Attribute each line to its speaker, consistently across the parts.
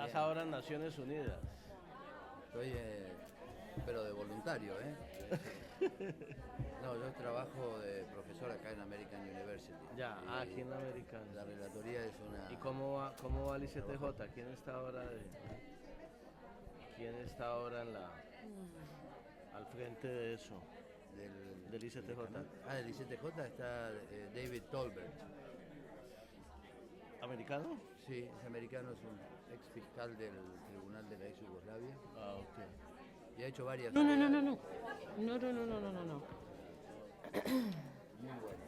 Speaker 1: Estás
Speaker 2: Bien.
Speaker 1: ahora en Naciones Unidas.
Speaker 2: Estoy, pero de voluntario, ¿eh? No, yo trabajo de profesor acá en American University.
Speaker 1: Ya,
Speaker 2: Y
Speaker 1: aquí en la Americana.
Speaker 2: la relatoría es una...
Speaker 1: ¿Y cómo va el ICTJ? ¿Quién está ahora al frente de eso? Del ICTJ.
Speaker 2: Del ICTJ está David Tolbert.
Speaker 1: ¿Americano?
Speaker 2: Sí, es americano, es un ex fiscal del Tribunal de la ex Yugoslavia
Speaker 1: Ah, ok.
Speaker 2: y ha hecho varias
Speaker 3: No, no, no, no,
Speaker 2: novedades.
Speaker 3: no. No, no, no, no, no, no, no.
Speaker 2: Muy bueno.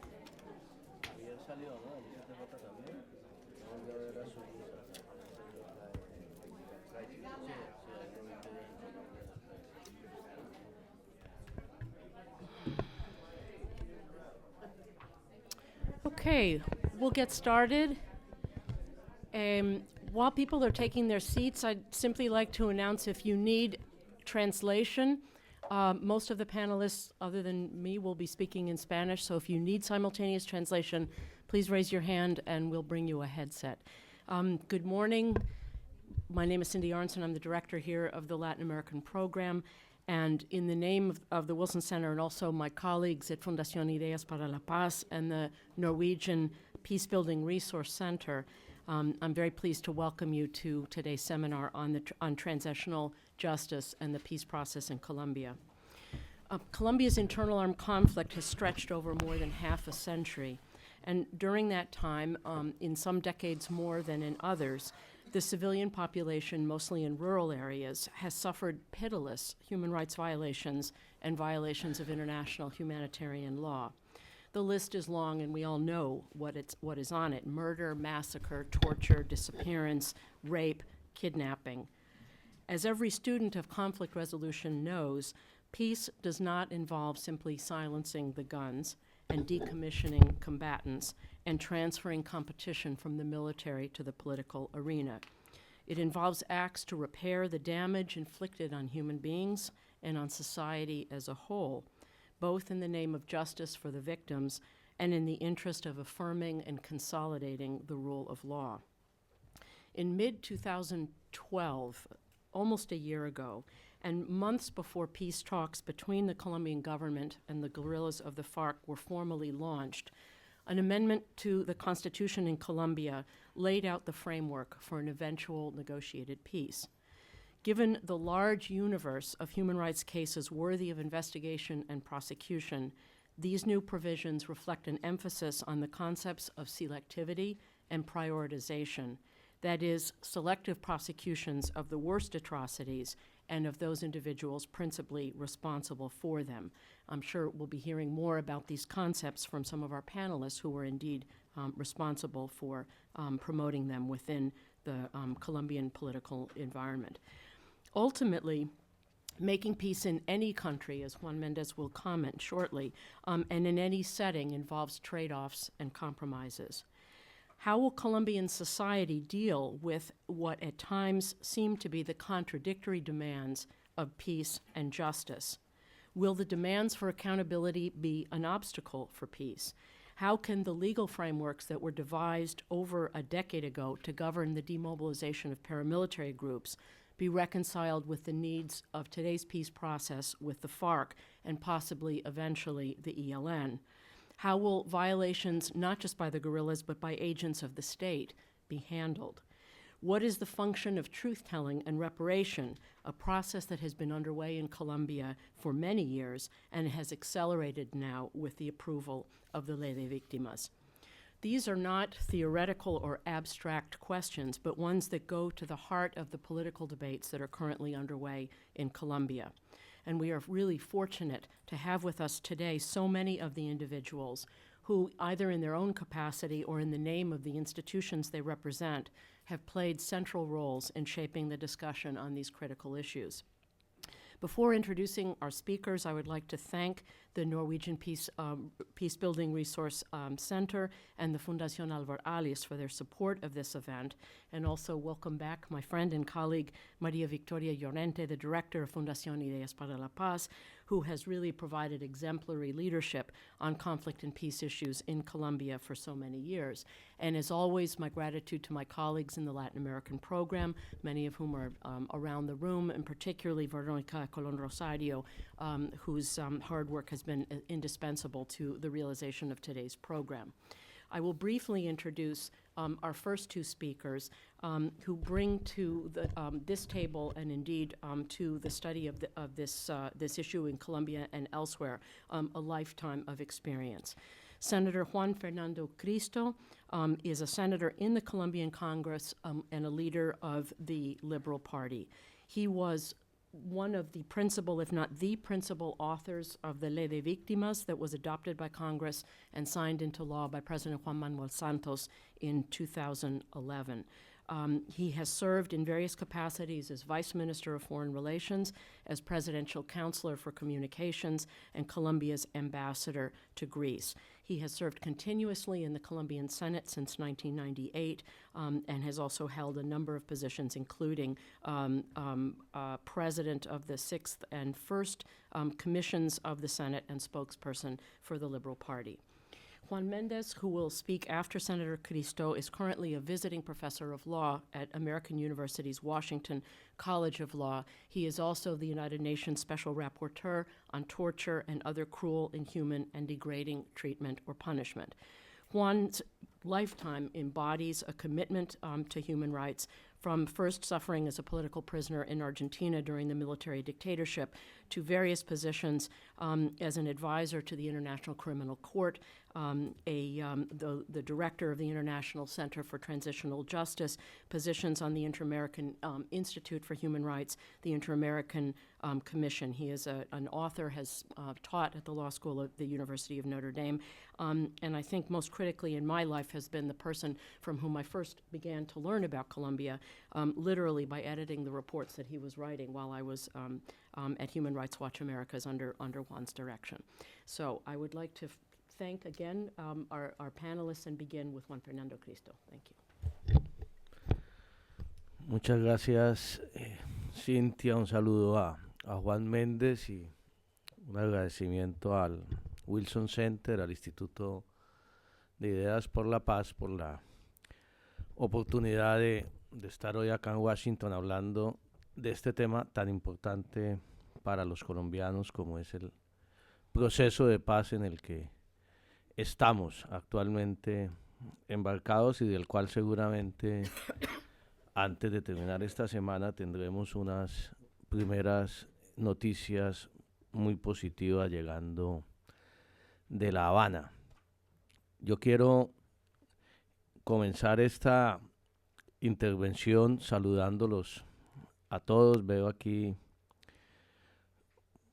Speaker 1: Ayer salió, ¿no? El ICTJ también. No volvió a ver a su hija. Sí, sí, ahí lo vi que ella se tomó de la
Speaker 3: Okay, we'll get started. While people are taking their seats, I'd simply like to announce if you need translation. Most of the panelists, other than me, will be speaking in Spanish, so if you need simultaneous translation, please raise your hand and we'll bring you a headset. Good morning. My name is Cindy Arnson. I'm the director here of the Latin American program. And in the name of the Wilson Center and also my colleagues at Fundación Ideas para la Paz and the Norwegian Peacebuilding Resource Center, I'm very pleased to welcome you to today's seminar on transitional justice and the peace process in Colombia. Colombia's internal armed conflict has stretched over more than half a century. And during that time, in some decades more than in others, the civilian population, mostly in rural areas, has suffered pitiless human rights violations and violations of international humanitarian law. The list is long, and we all know what is on it: murder, massacre, torture, disappearance, rape, kidnapping. As every student of conflict resolution knows, peace does not involve simply silencing the guns and decommissioning combatants and transferring competition from the military to the political arena. It involves acts to repair the damage inflicted on human beings and on society as a whole, both in the name of justice for the victims and in the interest of affirming and consolidating the rule of law. In mid-2012, almost a year ago, and months before peace talks between the Colombian government and the guerrillas of the FARC were formally launched, an amendment to the Constitution in Colombia laid out the framework for an eventual negotiated peace. Given the large universe of human rights cases worthy of investigation and prosecution, these new provisions reflect an emphasis on the concepts of selectivity and prioritization, that is, selective prosecutions of the worst atrocities and of those individuals principally responsible for them. I'm sure we'll be hearing more about these concepts from some of our panelists who were indeed responsible for promoting them within the Colombian political environment. Ultimately, making peace in any country, as Juan Mendez will comment shortly, and in any setting involves trade-offs and compromises. How will Colombian society deal with what at times seem to be the contradictory demands of peace and justice? Will the demands for accountability be an obstacle for peace? How can the legal frameworks that were devised over a decade ago to govern the demobilization of paramilitary groups be reconciled with the needs of today's peace process with the FARC and possibly eventually the ELN? How will violations, not just by the guerrillas, but by agents of the state, be handled? What is the function of truth-telling and reparation, a process that has been underway in Colombia for many years and has accelerated now with the approval of the Ley de Víctimas? These are not theoretical or abstract questions, but ones that go to the heart of the political debates that are currently underway in Colombia. And we are really fortunate to have with us today so many of the individuals who, either in their own capacity or in the name of the institutions they represent, have played central roles in shaping the discussion on these critical issues. Before introducing our speakers, I would like to thank the Norwegian Peace Building Resource Center, and the Fundación Alvar Aaliyah for their support of this event. And also welcome back my friend and colleague, Maria Victoria Llorente, the director of Fundación Ideas para la Paz, who has really provided exemplary leadership on conflict and peace issues in Colombia for so many years. And as always, my gratitude to my colleagues in the Latin American program, many of whom are around the room, and particularly Veronica Colon Rosario, whose hard work has been indispensable to the realization of today's program. I will briefly introduce our first two speakers who bring to this table and indeed to the study of this issue in Colombia and elsewhere a lifetime of experience. Senator Juan Fernando Cristo is a senator in the Colombian Congress and a leader of the Liberal Party. He was one of the principal, if not the principal, authors of the Ley de Víctimas that was adopted by Congress and signed into law by President Juan Manuel Santos in 2011. He has served in various capacities as Vice Minister of Foreign Relations, as Presidential Counselor for Communications, and Colombia's Ambassador to Greece. He has served continuously in the Colombian Senate since 1998 and has also held a number of positions, including President of the 6th and 1st Commissions of the Senate and spokesperson for the Liberal Party. Juan Mendez, who will speak after Senator Cristo, is currently a visiting professor of law at American University's Washington College of Law. He is also the United Nations Special Rapporteur on torture and other cruel, inhuman, and degrading treatment or punishment. Juan's lifetime embodies a commitment to human rights, from first suffering as a political prisoner in Argentina during the military dictatorship to various positions as an advisor to the International Criminal Court, the director of the International Center for Transitional Justice, positions on the Inter-American Institute for Human Rights, the Inter-American Commission. He is an author, has taught at the Law School of the University of Notre Dame, and I think most critically in my life has been the person from whom I first began to learn about Colombia, literally by editing the reports that he was writing while I was at Human Rights Watch Americas under Juan's direction. So I would like to thank again our panelists and begin with Juan Fernando Cristo. Thank you.
Speaker 1: Muchas gracias, Cintia. Un saludo a Juan Méndez y un agradecimiento al Wilson Center, al Instituto de Ideas por la Paz, por la oportunidad de estar hoy acá en Washington hablando de este tema tan importante para los colombianos como es el proceso de paz en el que estamos actualmente embarcados y del cual seguramente antes de terminar esta semana tendremos unas primeras noticias muy positivas llegando de La Habana. Yo quiero comenzar esta intervención saludándolos a todos. Veo aquí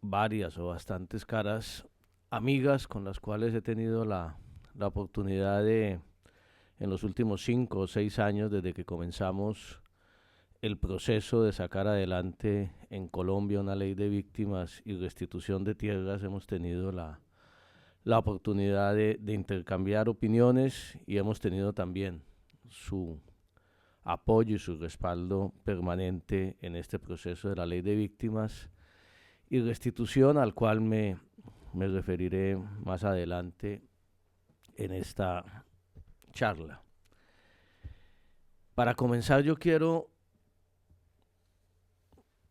Speaker 1: varias o bastantes caras amigas con las cuales he tenido la oportunidad de, en los últimos 5 o 6 años, desde que comenzamos el proceso de sacar adelante en Colombia una ley de víctimas y restitución de tierras, hemos tenido la oportunidad de intercambiar opiniones y hemos tenido también su apoyo y su respaldo permanente en este proceso de la ley de víctimas y restitución, al cual me referiré más adelante en esta charla. Para comenzar, yo quiero,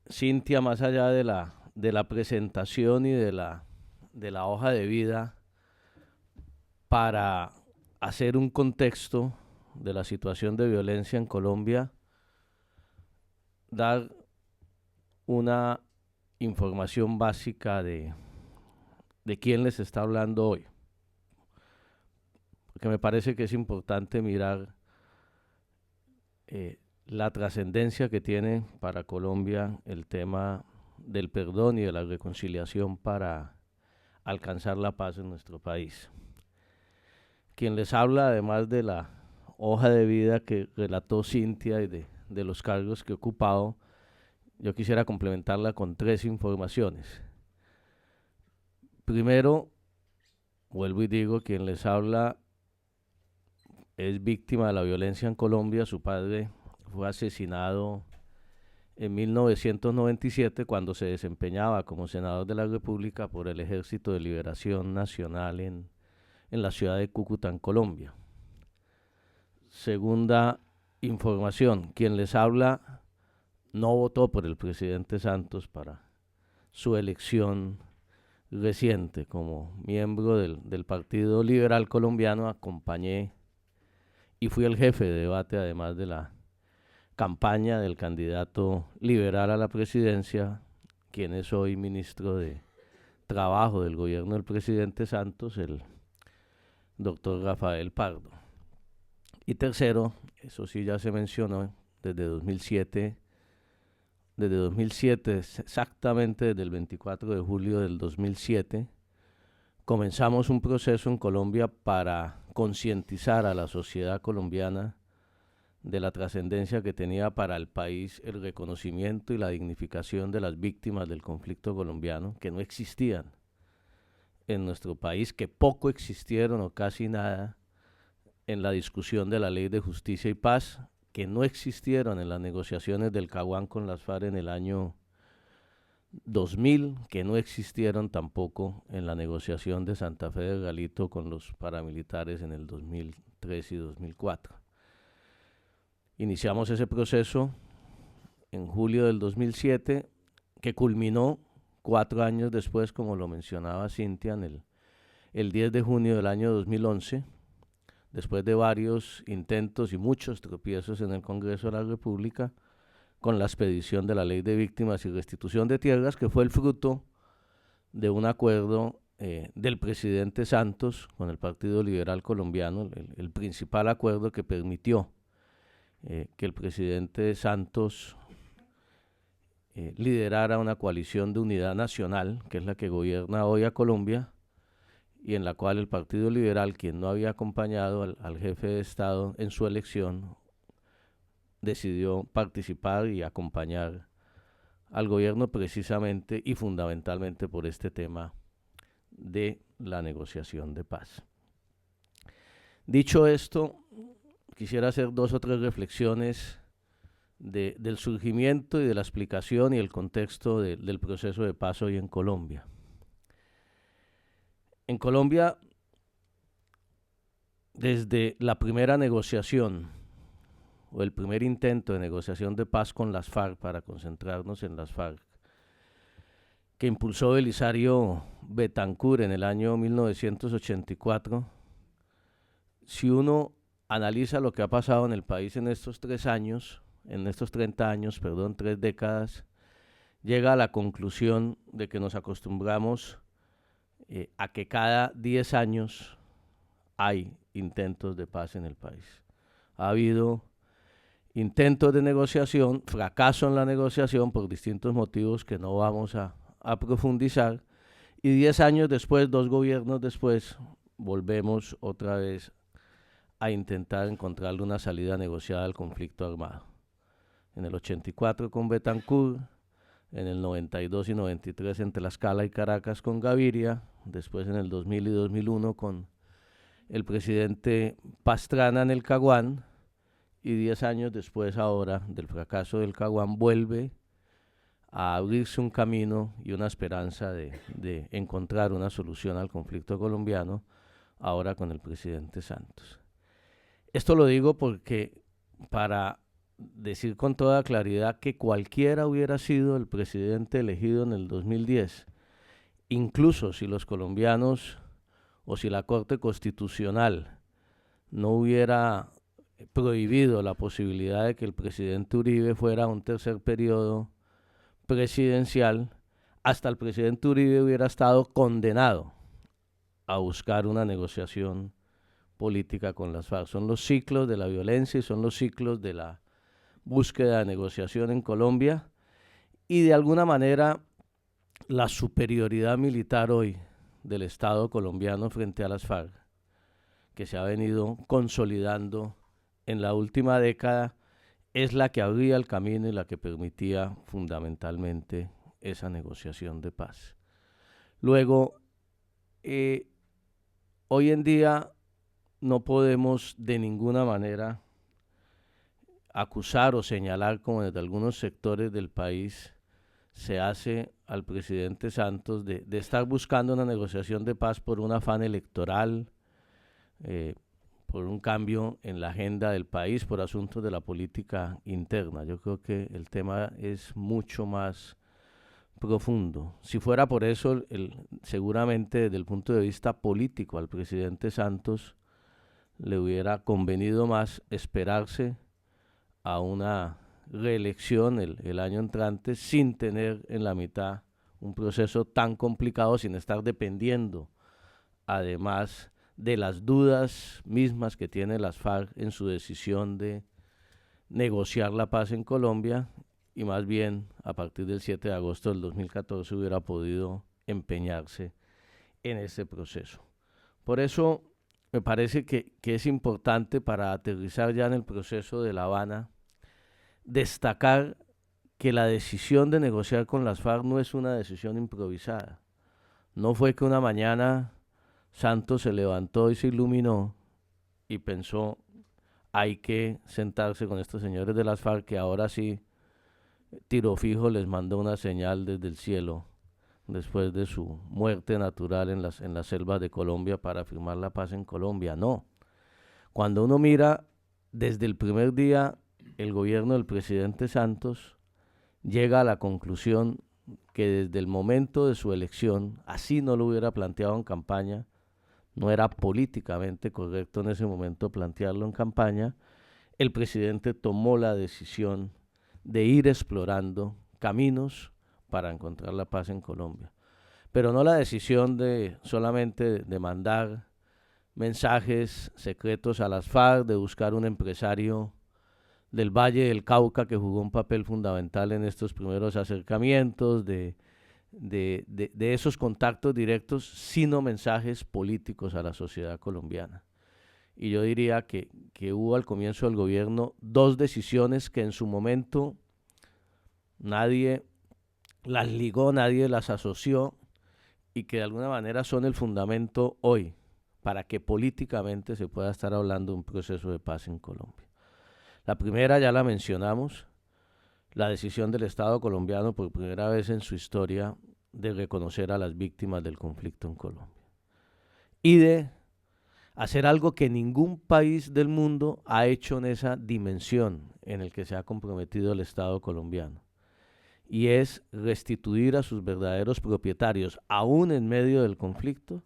Speaker 1: Cintia, más allá de la presentación y de la hoja de vida, para hacer un contexto de la situación de violencia en Colombia, dar una información básica de quién les está hablando hoy, porque me parece que es importante mirar la trascendencia que tiene para Colombia el tema del perdón y de la reconciliación para alcanzar la paz en nuestro país. Quien les habla, además de la hoja de vida que relató Cintia y de los cargos que he ocupado, yo quisiera complementarla con 3 informaciones. Primero, vuelvo y digo, quien les habla es víctima de la violencia en Colombia. Su padre fue asesinado en 1997 cuando se desempeñaba como senador de la República por el Ejército de Liberación Nacional en la ciudad de Cúcuta, en Colombia. Segunda información, quien les habla no votó por el presidente Santos para su elección reciente como miembro del Partido Liberal Colombiano. Acompañé y fui el jefe de debate, además de la campaña del candidato liberal a la presidencia, quien es hoy ministro de Trabajo del gobierno del presidente Santos, el doctor Rafael Pardo. Y tercero, eso sí ya se mencionó, desde 2007, exactamente desde el 24 de julio del 2007, comenzamos un proceso en Colombia para concientizar a la sociedad colombiana de la trascendencia que tenía para el país el reconocimiento y la dignificación de las víctimas del conflicto colombiano, que no existían en nuestro país, que poco existieron o casi nada en la discusión de la Ley de Justicia y Paz, que no existieron en las negociaciones del Caguán con las FARC en el año 2000, que no existieron tampoco en la negociación de Santa Fe de Galito con los paramilitares en el 2003 y 2004. Iniciamos ese proceso en julio del 2007, que culminó 4 años después, como lo mencionaba Cintia, en el 10 de junio del año 2011, después de varios intentos y muchos tropiezos en el Congreso de la República, con la expedición de la Ley de Víctimas y Restitución de Tierras, que fue el fruto de un acuerdo del presidente Santos con el Partido Liberal Colombiano, el principal acuerdo que permitió que el presidente Santos liderara una coalición de unidad nacional, que es la que gobierna hoy a Colombia, y en la cual el Partido Liberal, quien no había acompañado al jefe de Estado en su elección, decidió participar y acompañar al gobierno precisamente y fundamentalmente por este tema de la negociación de paz. Dicho esto, quisiera hacer 2 o 3 reflexiones del surgimiento y de la explicación y el contexto del proceso de paz hoy en Colombia. En Colombia, desde la primera negociación o el primer intento de negociación de paz con las FARC, para concentrarnos en las FARC, que impulsó Belisario Betancur en el año 1984, si uno analiza lo que ha pasado en el país en estos 3 décadas, llega a la conclusión de que nos acostumbramos a que cada 10 años hay intentos de paz en el país. Ha habido intentos de negociación, fracaso en la negociación por distintos motivos que no vamos a profundizar, y 10 años después, 2 gobiernos después, volvemos otra vez a intentar encontrarle una salida negociada al conflicto armado. En el 84 con Betancur, en el 92 y 93 en Tlaxcala y Caracas con Gaviria, después en el 2000 y 2001 con el presidente Pastrana en el Caguán, y 10 años después ahora del fracaso del Caguán vuelve a abrirse un camino y una esperanza de encontrar una solución al conflicto colombiano, ahora con el presidente Santos. Esto lo digo porque para decir con toda claridad que cualquiera hubiera sido el presidente elegido en el 2010, incluso si los colombianos o si la Corte Constitucional no hubiera prohibido la posibilidad de que el presidente Uribe fuera a un tercer periodo presidencial, hasta el presidente Uribe hubiera estado condenado a buscar una negociación política con las FARC. Son los ciclos de la violencia y son los ciclos de la búsqueda de negociación en Colombia, y de alguna manera la superioridad militar hoy del Estado colombiano frente a las FARC, que se ha venido consolidando en la última década, es la que abría el camino y la que permitía fundamentalmente esa negociación de paz. Luego, eh, hoy en día no podemos de ninguna manera acusar o señalar, como desde algunos sectores del país se hace al presidente Santos, de estar buscando una negociación de paz por un afán electoral, por un cambio en la agenda del país, por asuntos de la política interna. Yo creo que el tema es mucho más profundo. Si fuera por eso, seguramente desde el punto de vista político al presidente Santos le hubiera convenido más esperarse a una reelección el año entrante sin tener en la mitad un proceso tan complicado, sin estar dependiendo además de las dudas mismas que tiene las FARC en su decisión de negociar la paz en Colombia, y más bien a partir del 7 de agosto del 2014 hubiera podido empeñarse en ese proceso. Por eso me parece que es importante, para aterrizar ya en el proceso de La Habana, destacar que la decisión de negociar con las FARC no es una decisión improvisada. No fue que una mañana Santos se levantó y se iluminó y pensó, hay que sentarse con estos señores de las FARC, que ahora sí, tiro fijo les mandó una señal desde el cielo después de su muerte natural en las selvas de Colombia para firmar la paz en Colombia. No. Cuando uno mira desde el primer día, el gobierno del presidente Santos llega a la conclusión que desde el momento de su elección, así no lo hubiera planteado en campaña, no era políticamente correcto en ese momento plantearlo en campaña, el presidente tomó la decisión de ir explorando caminos para encontrar la paz en Colombia. Pero no la decisión de solamente de mandar mensajes secretos a las FARC, de buscar un empresario del Valle del Cauca que jugó un papel fundamental en estos primeros acercamientos, de esos contactos directos, sino mensajes políticos a la sociedad colombiana. Y yo diría que hubo al comienzo del gobierno dos decisiones que en su momento nadie las ligó, nadie las asoció, y que de alguna manera son el fundamento hoy para que políticamente se pueda estar hablando de un proceso de paz en Colombia. La primera ya la mencionamos, la decisión del Estado colombiano por primera vez en su historia de reconocer a las víctimas del conflicto en Colombia y de hacer algo que ningún país del mundo ha hecho en esa dimensión en el que se ha comprometido el Estado colombiano, y es restituir a sus verdaderos propietarios, aún en medio del conflicto,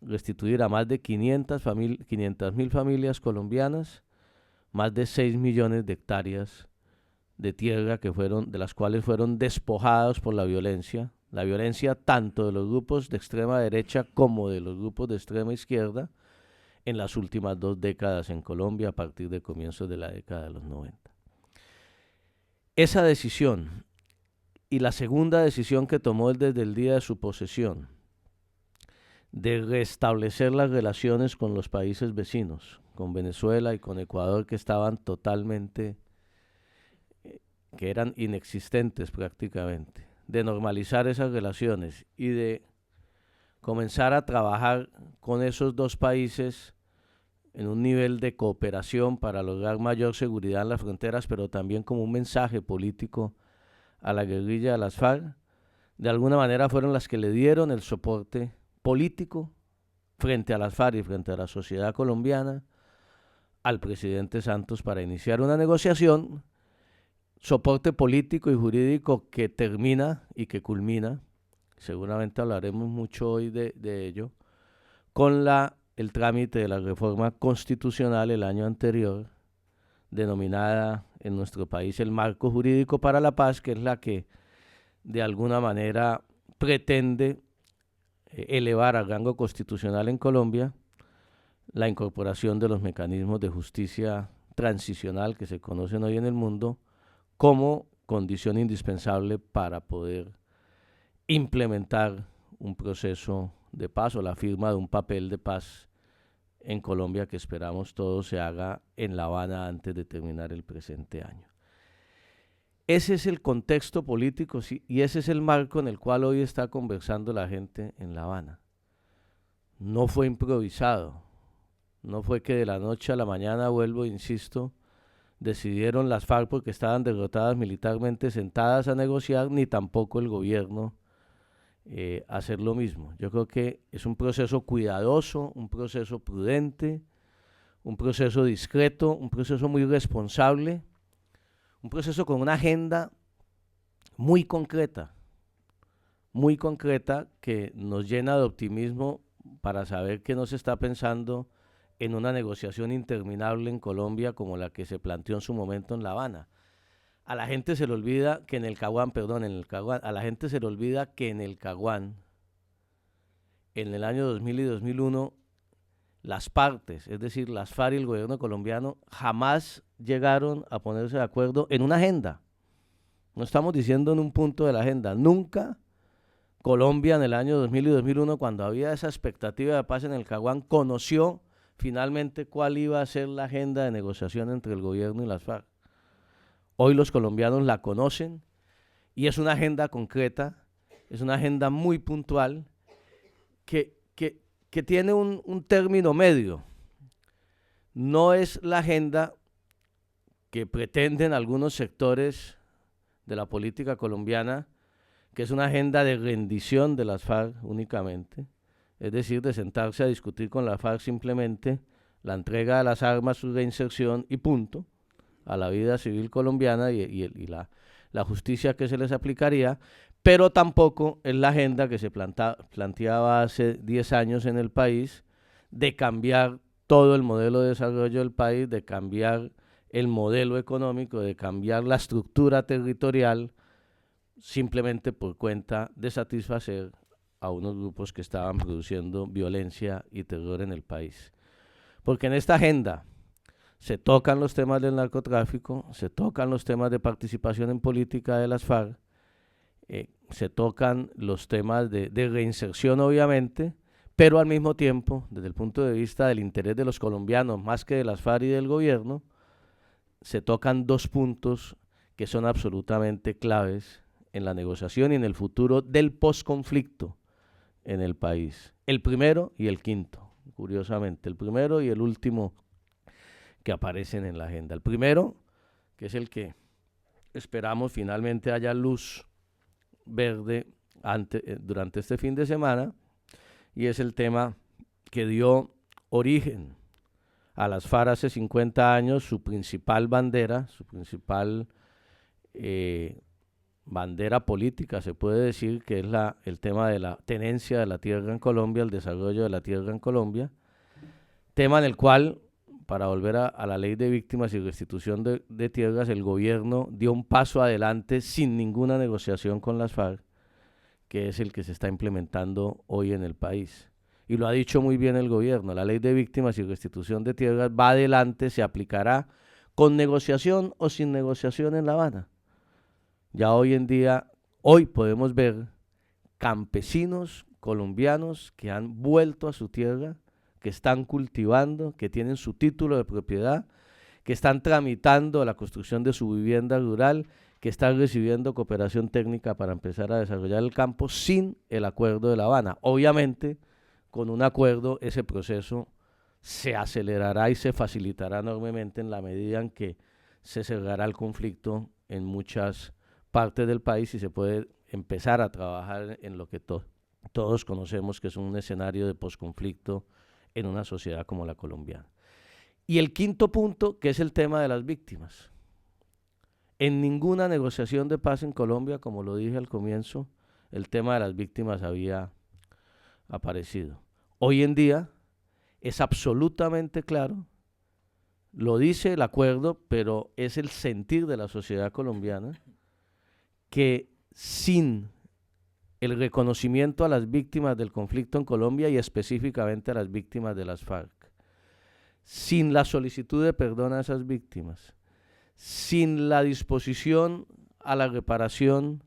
Speaker 1: restituir a más de 500.000 familias colombianas, más de 6 millones de hectáreas de tierra de las cuales fueron despojados por la violencia tanto de los grupos de extrema derecha como de los grupos de extrema izquierda en las últimas 2 décadas en Colombia, a partir de comienzos de la década de los 90. Esa decisión y la segunda decisión que tomó él desde el día de su posesión, de restablecer las relaciones con los países vecinos, con Venezuela y con Ecuador, que estaban totalmente, que eran inexistentes prácticamente, de normalizar esas relaciones y de comenzar a trabajar con esos dos países en un nivel de cooperación para lograr mayor seguridad en las fronteras, pero también como un mensaje político a la guerrilla de las FARC, de alguna manera fueron las que le dieron el soporte político frente a las FARC y frente a la sociedad colombiana al presidente Santos para iniciar una negociación, soporte político y jurídico que termina y que culmina, seguramente hablaremos mucho hoy de ello, con el trámite de la reforma constitucional el año anterior, denominada en nuestro país el Marco Jurídico para la Paz, que es la que de alguna manera pretende elevar al rango constitucional en Colombia la incorporación de los mecanismos de justicia transicional que se conocen hoy en el mundo como condición indispensable para poder implementar un proceso de paz o la firma de un papel de paz en Colombia, que esperamos todo se haga en La Habana antes de terminar el presente año. Ese es el contexto político, sí, y ese es el marco en el cual hoy está conversando la gente en La Habana. no fue improvisado, no fue que de la noche a la mañana, vuelvo, insisto, decidieron las FARC porque estaban derrotadas militarmente sentadas a negociar, ni tampoco el gobierno hacer lo mismo. Yo creo que es un proceso cuidadoso, un proceso prudente, un proceso discreto, un proceso muy responsable, un proceso con una agenda muy concreta que nos llena de optimismo para saber que no se está pensando en una negociación interminable en Colombia como la que se planteó en su momento en La Habana. A la gente se le olvida que en el Caguán, a la gente se le olvida que en el Caguán, en el año 2000 y 2001, las partes, es decir, las FARC y el gobierno colombiano, jamás llegaron a ponerse de acuerdo en una agenda. No estamos diciendo en un punto de la agenda. Nunca Colombia en el año 2000 y 2001, cuando había esa expectativa de paz en el Caguán, conoció finalmente cuál iba a ser la agenda de negociación entre el gobierno y las FARC. Hoy los colombianos la conocen y es una agenda concreta, es una agenda muy puntual que tiene un término medio. No es la agenda que pretenden algunos sectores de la política colombiana, que es una agenda de rendición de las FARC únicamente, es decir, de sentarse a discutir con la FARC simplemente la entrega de las armas, su reinserción y punto, a la vida civil colombiana y la justicia que se les aplicaría, pero tampoco es la agenda que se planteaba hace 10 años en el país de cambiar todo el modelo de desarrollo del país, de cambiar el modelo económico, de cambiar la estructura territorial, simplemente por cuenta de satisfacer a unos grupos que estaban produciendo violencia y terror en el país. Porque en esta agenda se tocan los temas del narcotráfico, se tocan los temas de participación en política de las FARC, se tocan los temas de reinserción obviamente, pero al mismo tiempo, desde el punto de vista del interés de los colombianos, más que de las FARC y del gobierno, se tocan dos puntos que son absolutamente claves en la negociación y en el futuro del posconflicto en el país. El primero y el quinto, curiosamente, el primero y el último que aparecen en la agenda. El primero, que es el que esperamos finalmente haya luz verde durante este fin de semana, y es el tema que dio origen a las FARC hace 50 años, su principal bandera, bandera política, se puede decir, que es el tema de la tenencia de la tierra en Colombia, el desarrollo de la tierra en Colombia, tema en el cual, para volver a la ley de víctimas y restitución de tierras, el gobierno dio un paso adelante sin ninguna negociación con las FARC, que es el que se está implementando hoy en el país. Y lo ha dicho muy bien el gobierno, la ley de víctimas y restitución de tierras va adelante, se aplicará con negociación o sin negociación en La Habana. Ya hoy podemos ver campesinos colombianos que han vuelto a su tierra, que están cultivando, que tienen su título de propiedad, que están tramitando la construcción de su vivienda rural, que están recibiendo cooperación técnica para empezar a desarrollar el campo sin el acuerdo de La Habana. Obviamente, con un acuerdo ese proceso se acelerará y se facilitará enormemente en la medida en que se cerrará el conflicto en muchas partes del país y se puede empezar a trabajar en lo que todos conocemos que es un escenario de posconflicto en una sociedad como la colombiana. Y el quinto punto, que es el tema de las víctimas. En ninguna negociación de paz en Colombia, como lo dije al comienzo, el tema de las víctimas había aparecido. Hoy en día es absolutamente claro, lo dice el acuerdo, pero es el sentir de la sociedad colombiana, que sin el reconocimiento a las víctimas del conflicto en Colombia y específicamente a las víctimas de las FARC, sin la solicitud de perdón a esas víctimas, sin la disposición a la reparación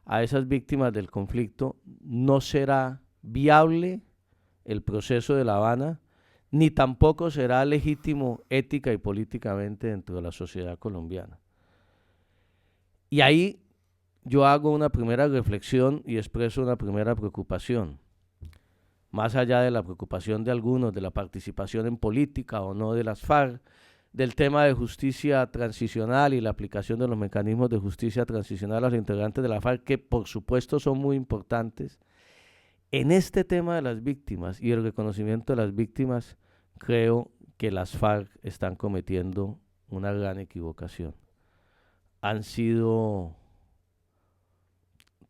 Speaker 1: a esas víctimas del conflicto, no será viable el proceso de La Habana, ni tampoco será legítimo ética y políticamente dentro de la sociedad colombiana. Y ahí yo hago una primera reflexión y expreso una primera preocupación. más allá de la preocupación de algunos, de la participación en política o no de las FARC, del tema de justicia transicional y la aplicación de los mecanismos de justicia transicional a los integrantes de la FARC, que por supuesto son muy importantes. En este tema de las víctimas y el reconocimiento de las víctimas, creo que las FARC están cometiendo una gran equivocación. Han sido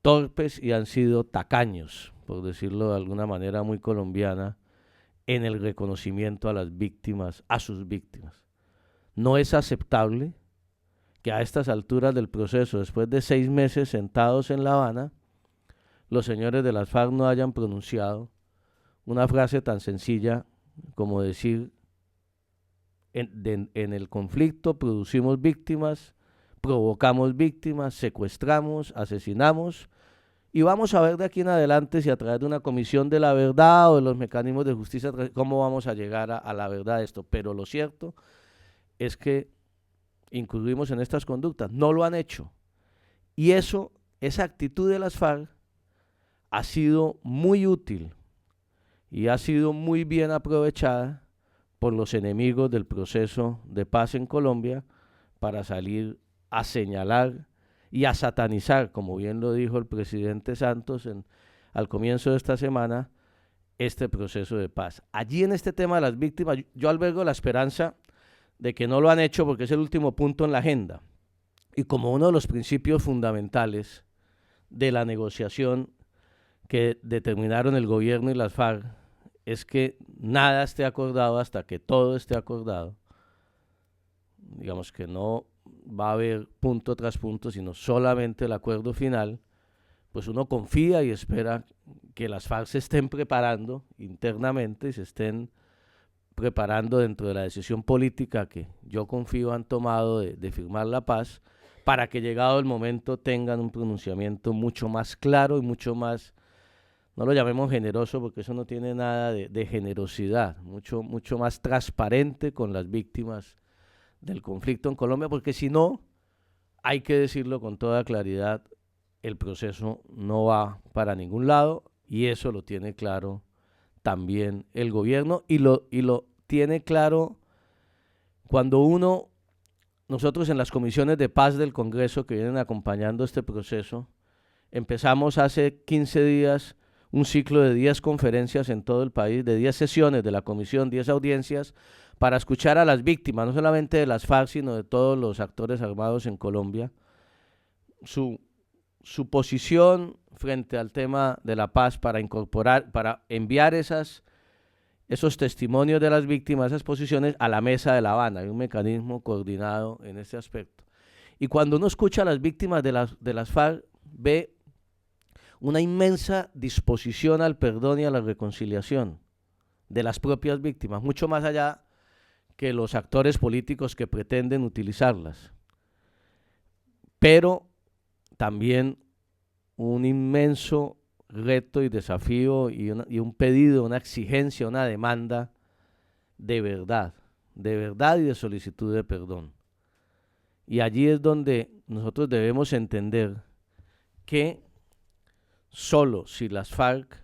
Speaker 1: torpes y han sido tacaños, por decirlo de alguna manera muy colombiana, en el reconocimiento a las víctimas, a sus víctimas. No es aceptable que a estas alturas del proceso, después de 6 meses sentados en La Habana, los señores de las FARC no hayan pronunciado una frase tan sencilla como decir: en el conflicto producimos víctimas, provocamos víctimas, secuestramos, asesinamos, y vamos a ver de aquí en adelante si a través de una comisión de la verdad o de los mecanismos de justicia, cómo vamos a llegar a la verdad de esto. Pero lo cierto es que incurrimos en estas conductas, no lo han hecho. Y esa actitud de las FARC ha sido muy útil y ha sido muy bien aprovechada por los enemigos del proceso de paz en Colombia para salir a señalar y a satanizar, como bien lo dijo el presidente Santos al comienzo de esta semana, este proceso de paz. Allí en este tema de las víctimas, yo albergo la esperanza de que no lo han hecho porque es el último punto en la agenda. Y como uno de los principios fundamentales de la negociación que determinaron el gobierno y las FARC es que nada esté acordado hasta que todo esté acordado. Digamos que no va a haber punto tras punto, sino solamente el acuerdo final. Pues uno confía y espera que las FARC se estén preparando internamente y se estén preparando dentro de la decisión política que yo confío han tomado de firmar la paz, para que llegado el momento tengan un pronunciamiento mucho más claro y mucho más, no lo llamemos generoso porque eso no tiene nada de generosidad, mucho más transparente con las víctimas del conflicto en Colombia, porque si no, hay que decirlo con toda claridad, el proceso no va para ningún lado, y eso lo tiene claro también el gobierno, y lo tiene claro cuando nosotros en las comisiones de paz del Congreso que vienen acompañando este proceso, empezamos hace 15 días un ciclo de 10 conferencias en todo el país, de 10 sesiones de la comisión, 10 audiencias, para escuchar a las víctimas, no solamente de las FARC, sino de todos los actores armados en Colombia, su posición frente al tema de la paz, para enviar esos testimonios de las víctimas, esas posiciones a la mesa de La Habana. Hay un mecanismo coordinado en este aspecto. Y cuando uno escucha a las víctimas de las FARC, ve una inmensa disposición al perdón y a la reconciliación de las propias víctimas, mucho más allá que los actores políticos que pretenden utilizarlas. Pero también un inmenso reto y desafío y un pedido, una exigencia, una demanda de verdad y de solicitud de perdón. Y allí es donde nosotros debemos entender que solo si las FARC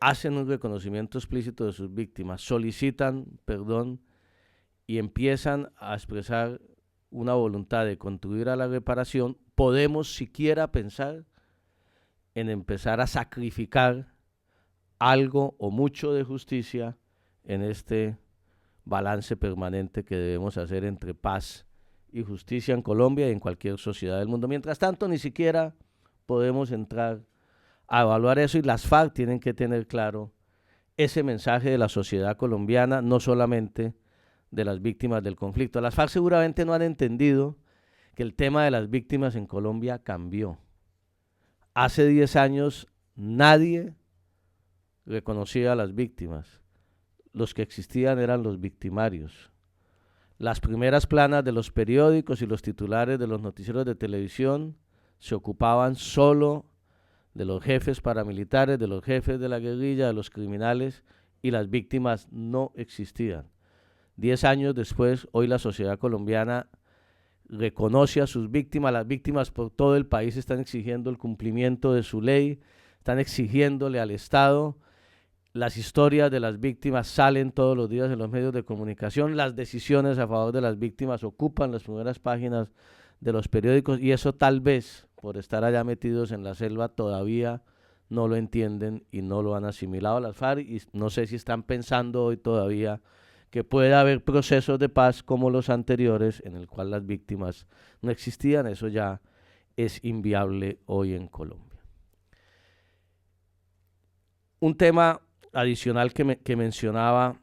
Speaker 1: hacen un reconocimiento explícito de sus víctimas, solicitan perdón y empiezan a expresar una voluntad de contribuir a la reparación, podemos siquiera pensar en empezar a sacrificar algo o mucho de justicia en este balance permanente que debemos hacer entre paz y justicia en Colombia y en cualquier sociedad del mundo. Mientras tanto, ni siquiera podemos entrar a evaluar eso, y las FARC tienen que tener claro ese mensaje de la sociedad colombiana, no solamente de las víctimas del conflicto. Las FARC seguramente no han entendido que el tema de las víctimas en Colombia cambió. Hace 10 años nadie reconocía a las víctimas. Los que existían eran los victimarios. Las primeras planas de los periódicos y los titulares de los noticieros de televisión se ocupaban solo de los jefes paramilitares, de los jefes de la guerrilla, de los criminales, y las víctimas no existían. 10 años después, hoy la sociedad colombiana reconoce a sus víctimas. Las víctimas por todo el país están exigiendo el cumplimiento de su ley, están exigiéndole al Estado las historias de las víctimas salen todos los días en los medios de comunicación, las decisiones a favor de las víctimas ocupan las primeras páginas de los periódicos, y eso tal vez, por estar allá metidos en la selva, todavía no lo entienden y no lo han asimilado a las FARC, y no sé si están pensando hoy todavía que puede haber procesos de paz como los anteriores en el cual las víctimas no existían. Eso ya es inviable hoy en Colombia. Un tema adicional que mencionaba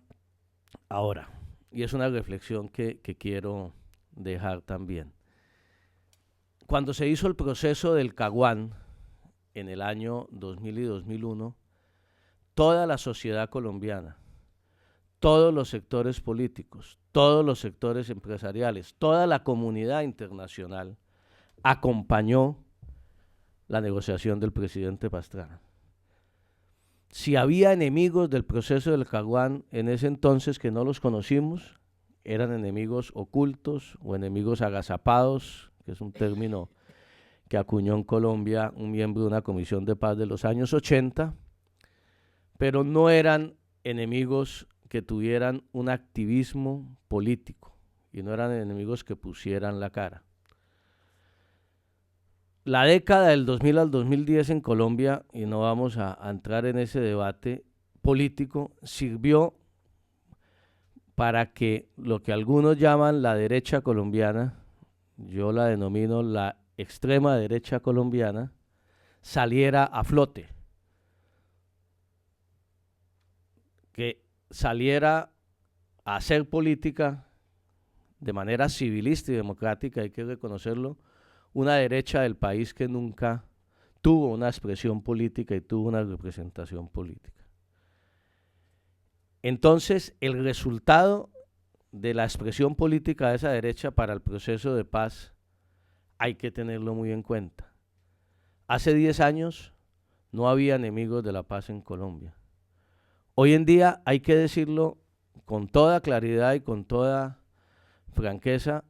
Speaker 1: ahora, y es una reflexión que quiero dejar también. Cuando se hizo el proceso del Caguán en el año 2000 y 2001, toda la sociedad colombiana, todos los sectores políticos, todos los sectores empresariales, toda la comunidad internacional acompañó la negociación del presidente Pastrana. Si había enemigos del proceso del Caguán en ese entonces que no los conocimos, eran enemigos ocultos o enemigos agazapados, que es un término que acuñó en Colombia un miembro de una comisión de paz de los años 80, pero no eran enemigos que tuvieran un activismo político y no eran enemigos que pusieran la cara. La década del 2000 al 2010 en Colombia, y no vamos a entrar en ese debate político, sirvió para que lo que algunos llaman la derecha colombiana, yo la denomino la extrema derecha colombiana, saliera a flote, que saliera a hacer política de manera civilista y democrática, hay que reconocerlo, una derecha del país que nunca tuvo una expresión política y tuvo una representación política. Entonces, el resultado de la expresión política de esa derecha para el proceso de paz hay que tenerlo muy en cuenta. Hace 10 años no había enemigos de la paz en Colombia. Hoy en día, hay que decirlo con toda claridad y con toda franqueza,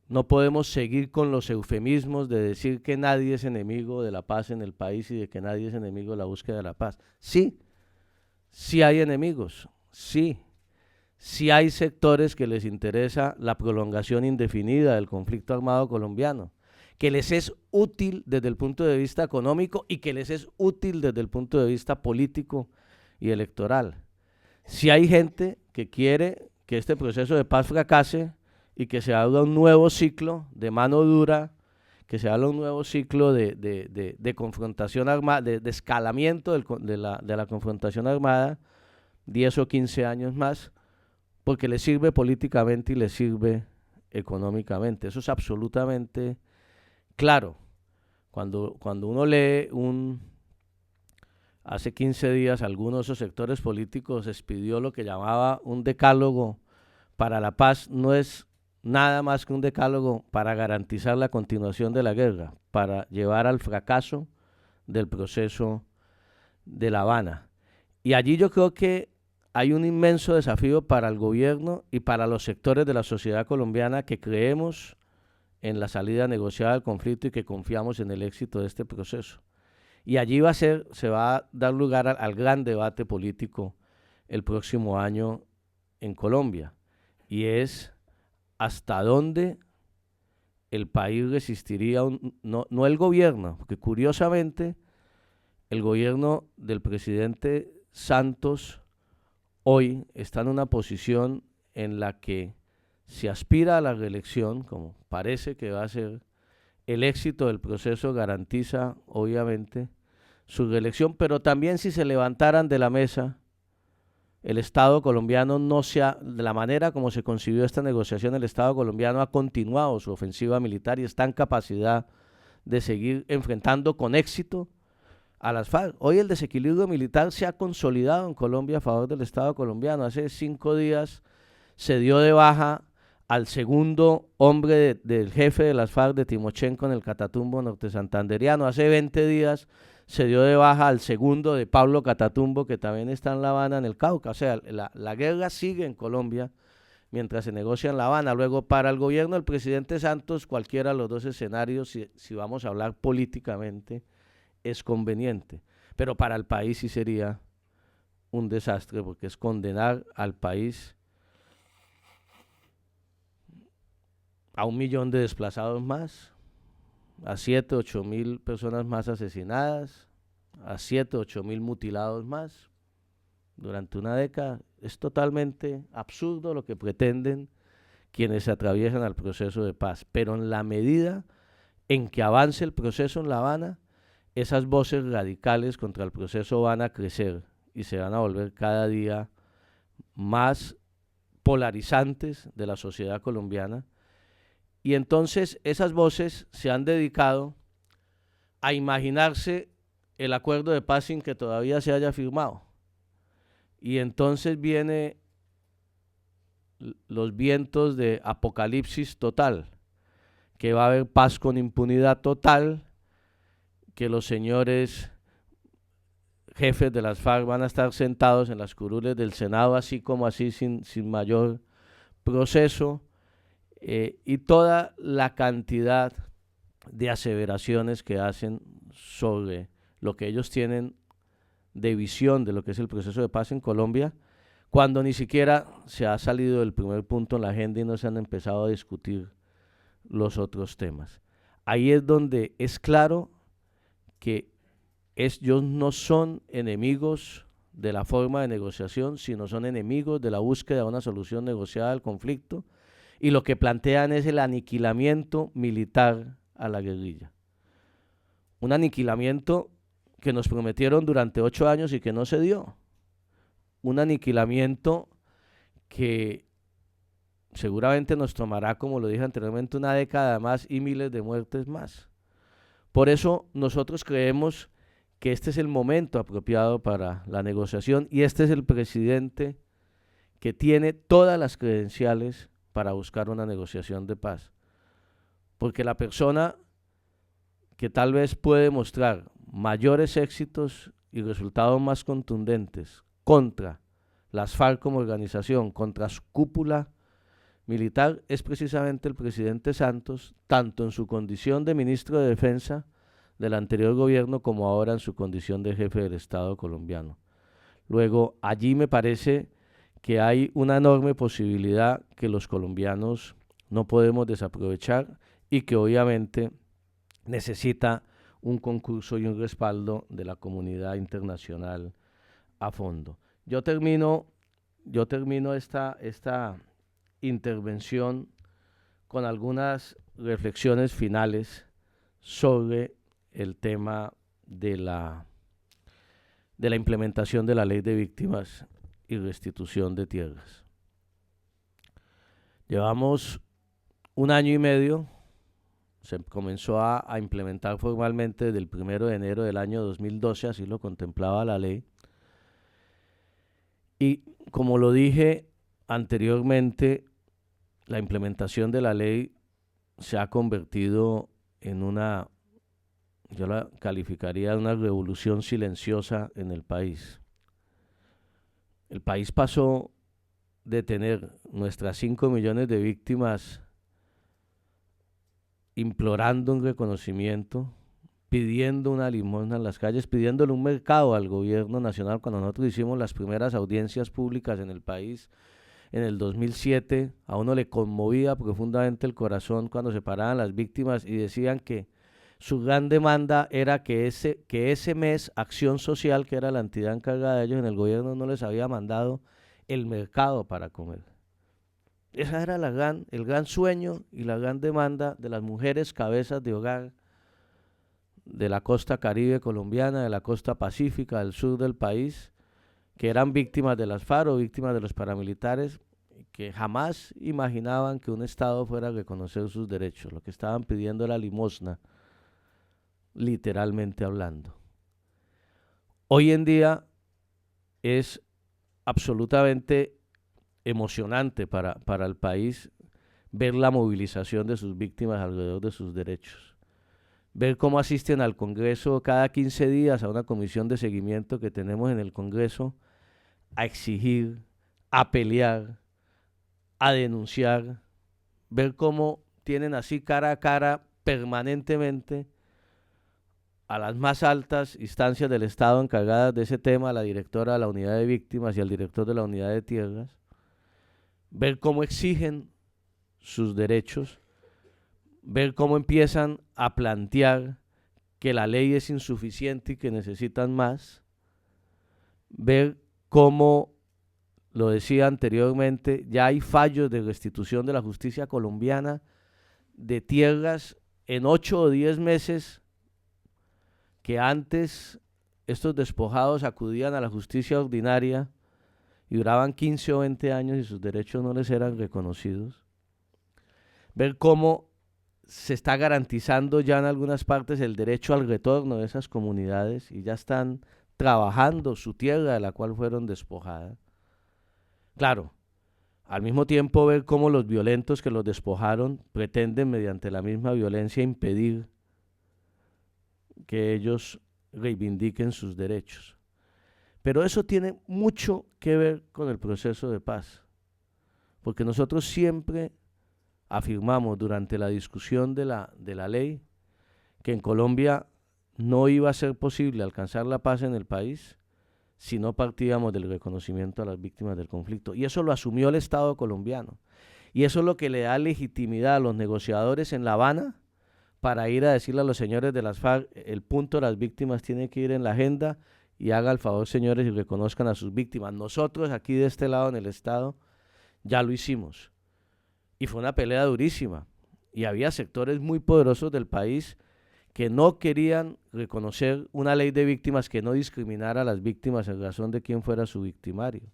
Speaker 1: no podemos seguir con los eufemismos de decir que nadie es enemigo de la paz en el país y de que nadie es enemigo de la búsqueda de la paz. Sí, sí hay enemigos, sí hay sectores que les interesa la prolongación indefinida del conflicto armado colombiano, que les es útil desde el punto de vista económico y que les es útil desde el punto de vista político y electoral. Sí hay gente que quiere que este proceso de paz fracase y que se abra un nuevo ciclo de mano dura, que se abra un nuevo ciclo de confrontación armada, de escalamiento de la confrontación armada, 10 o 15 años más, porque le sirve políticamente y le sirve económicamente. Eso es absolutamente claro. Cuando uno lee hace 15 días, algunos de esos sectores políticos expidió lo que llamaba un decálogo para la paz, no es nada más que un decálogo para garantizar la continuación de la guerra, para llevar al fracaso del proceso de La Habana. Y allí yo creo que hay un inmenso desafío para el gobierno y para los sectores de la sociedad colombiana que creemos en la salida negociada del conflicto y que confiamos en el éxito de este proceso. Y allí se va a dar lugar al gran debate político el próximo año en Colombia, y es hasta dónde el país resistiría, no el gobierno, porque curiosamente el gobierno del presidente Santos hoy está en una posición en la que se aspira a la reelección, como parece que va a ser, el éxito del proceso garantiza obviamente su reelección, pero también si se levantaran de la mesa, el Estado colombiano de la manera como se concibió esta negociación, el Estado colombiano ha continuado su ofensiva militar y está en capacidad de seguir enfrentando con éxito a las FARC. Hoy el desequilibrio militar se ha consolidado en Colombia a favor del Estado colombiano. Hace 5 días se dio de baja al segundo hombre del jefe de las FARC, de Timochenko, en el Catatumbo norte santanderiano. Hace 20 días se dio de baja al segundo de Pablo Catatumbo, que también está en La Habana, en el Cauca. O sea, la guerra sigue en Colombia mientras se negocia en La Habana. Luego, para el gobierno del presidente Santos, cualquiera de los dos escenarios, si vamos a hablar políticamente, es conveniente. Pero para el país sí sería un desastre, porque es condenar al país a 1 millón de desplazados más, a 7, 8 mil personas más asesinadas, a 7, 8 mil mutilados más durante una década. Es totalmente absurdo lo que pretenden quienes se atraviesan al proceso de paz, pero en la medida en que avance el proceso en La Habana, esas voces radicales contra el proceso van a crecer y se van a volver cada día más polarizantes de la sociedad colombiana. Y entonces esas voces se han dedicado a imaginarse el acuerdo de paz sin que todavía se haya firmado. Y entonces vienen los vientos de apocalipsis total, que va a haber paz con impunidad total, que los señores jefes de las FARC van a estar sentados en las curules del Senado así como así, sin mayor proceso, y toda la cantidad de aseveraciones que hacen sobre lo que ellos tienen de visión de lo que es el proceso de paz en Colombia, cuando ni siquiera se ha salido del primer punto en la agenda y no se han empezado a discutir los otros temas. Ahí es donde es claro que ellos no son enemigos de la forma de negociación, sino son enemigos de la búsqueda de una solución negociada al conflicto, y lo que plantean es el aniquilamiento militar a la guerrilla. Un aniquilamiento que nos prometieron durante 8 años y que no se dio. Un aniquilamiento que seguramente nos tomará, como lo dije anteriormente, una década más y miles de muertes más. Por eso nosotros creemos que este es el momento apropiado para la negociación y este es el presidente que tiene todas las credenciales para buscar una negociación de paz. Porque la persona que tal vez puede mostrar mayores éxitos y resultados más contundentes contra las FARC como organización, contra su cúpula militar, es precisamente el presidente Santos, tanto en su condición de ministro de Defensa del anterior gobierno como ahora en su condición de jefe del Estado colombiano. Luego, allí me parece que hay una enorme posibilidad que los colombianos no podemos desaprovechar y que obviamente necesita un concurso y un respaldo de la comunidad internacional a fondo. Yo termino esta intervención con algunas reflexiones finales sobre el tema de la implementación de la ley de víctimas y restitución de tierras. Llevamos 1 año y medio, se comenzó a implementar formalmente desde el 1 de enero del año 2012, así lo contemplaba la ley. Y como lo dije anteriormente, la implementación de la ley se ha convertido en yo la calificaría de una revolución silenciosa en el país. El país pasó de tener nuestras 5 millones de víctimas implorando un reconocimiento, pidiendo una limosna en las calles, pidiéndole un mercado al gobierno nacional. Cuando nosotros hicimos las primeras audiencias públicas en el país en el 2007, a uno le conmovía profundamente el corazón cuando se paraban las víctimas y decían que su gran demanda era que ese mes Acción Social, que era la entidad encargada de ellos en el gobierno, no les había mandado el mercado para comer. Esa era el gran sueño y la gran demanda de las mujeres cabezas de hogar de la costa caribe colombiana, de la costa pacífica, del sur del país, que eran víctimas de las FARC o víctimas de los paramilitares, que jamás imaginaban que un Estado fuera a reconocer sus derechos. Lo que estaban pidiendo era limosna, literalmente hablando. Hoy en día es absolutamente emocionante para el país ver la movilización de sus víctimas alrededor de sus derechos. Ver cómo asisten al Congreso cada 15 días a una comisión de seguimiento que tenemos en el Congreso a exigir, a pelear, a denunciar, ver cómo tienen así cara a cara permanentemente a las más altas instancias del Estado encargadas de ese tema, a la directora de la unidad de víctimas y al director de la unidad de tierras, ver cómo exigen sus derechos, ver cómo empiezan a plantear que la ley es insuficiente y que necesitan más, ver cómo, lo decía anteriormente, ya hay fallos de restitución de la justicia colombiana de tierras en 8 o 10 meses que antes estos despojados acudían a la justicia ordinaria y duraban 15 o 20 años y sus derechos no les eran reconocidos. Ver cómo se está garantizando ya en algunas partes el derecho al retorno de esas comunidades y ya están trabajando su tierra de la cual fueron despojadas. Claro, al mismo tiempo ver cómo los violentos que los despojaron pretenden mediante la misma violencia impedir que ellos reivindiquen sus derechos. Pero eso tiene mucho que ver con el proceso de paz, porque nosotros siempre afirmamos durante la discusión de la ley que en Colombia no iba a ser posible alcanzar la paz en el país si no partíamos del reconocimiento a las víctimas del conflicto. Y eso lo asumió el Estado colombiano. Y eso es lo que le da legitimidad a los negociadores en La Habana para ir a decirle a los señores de las FARC, el punto de las víctimas tiene que ir en la agenda y haga el favor, señores, y reconozcan a sus víctimas. Nosotros aquí de este lado en el Estado ya lo hicimos. Y fue una pelea durísima. Y había sectores muy poderosos del país que no querían reconocer una ley de víctimas que no discriminara a las víctimas en razón de quién fuera su victimario,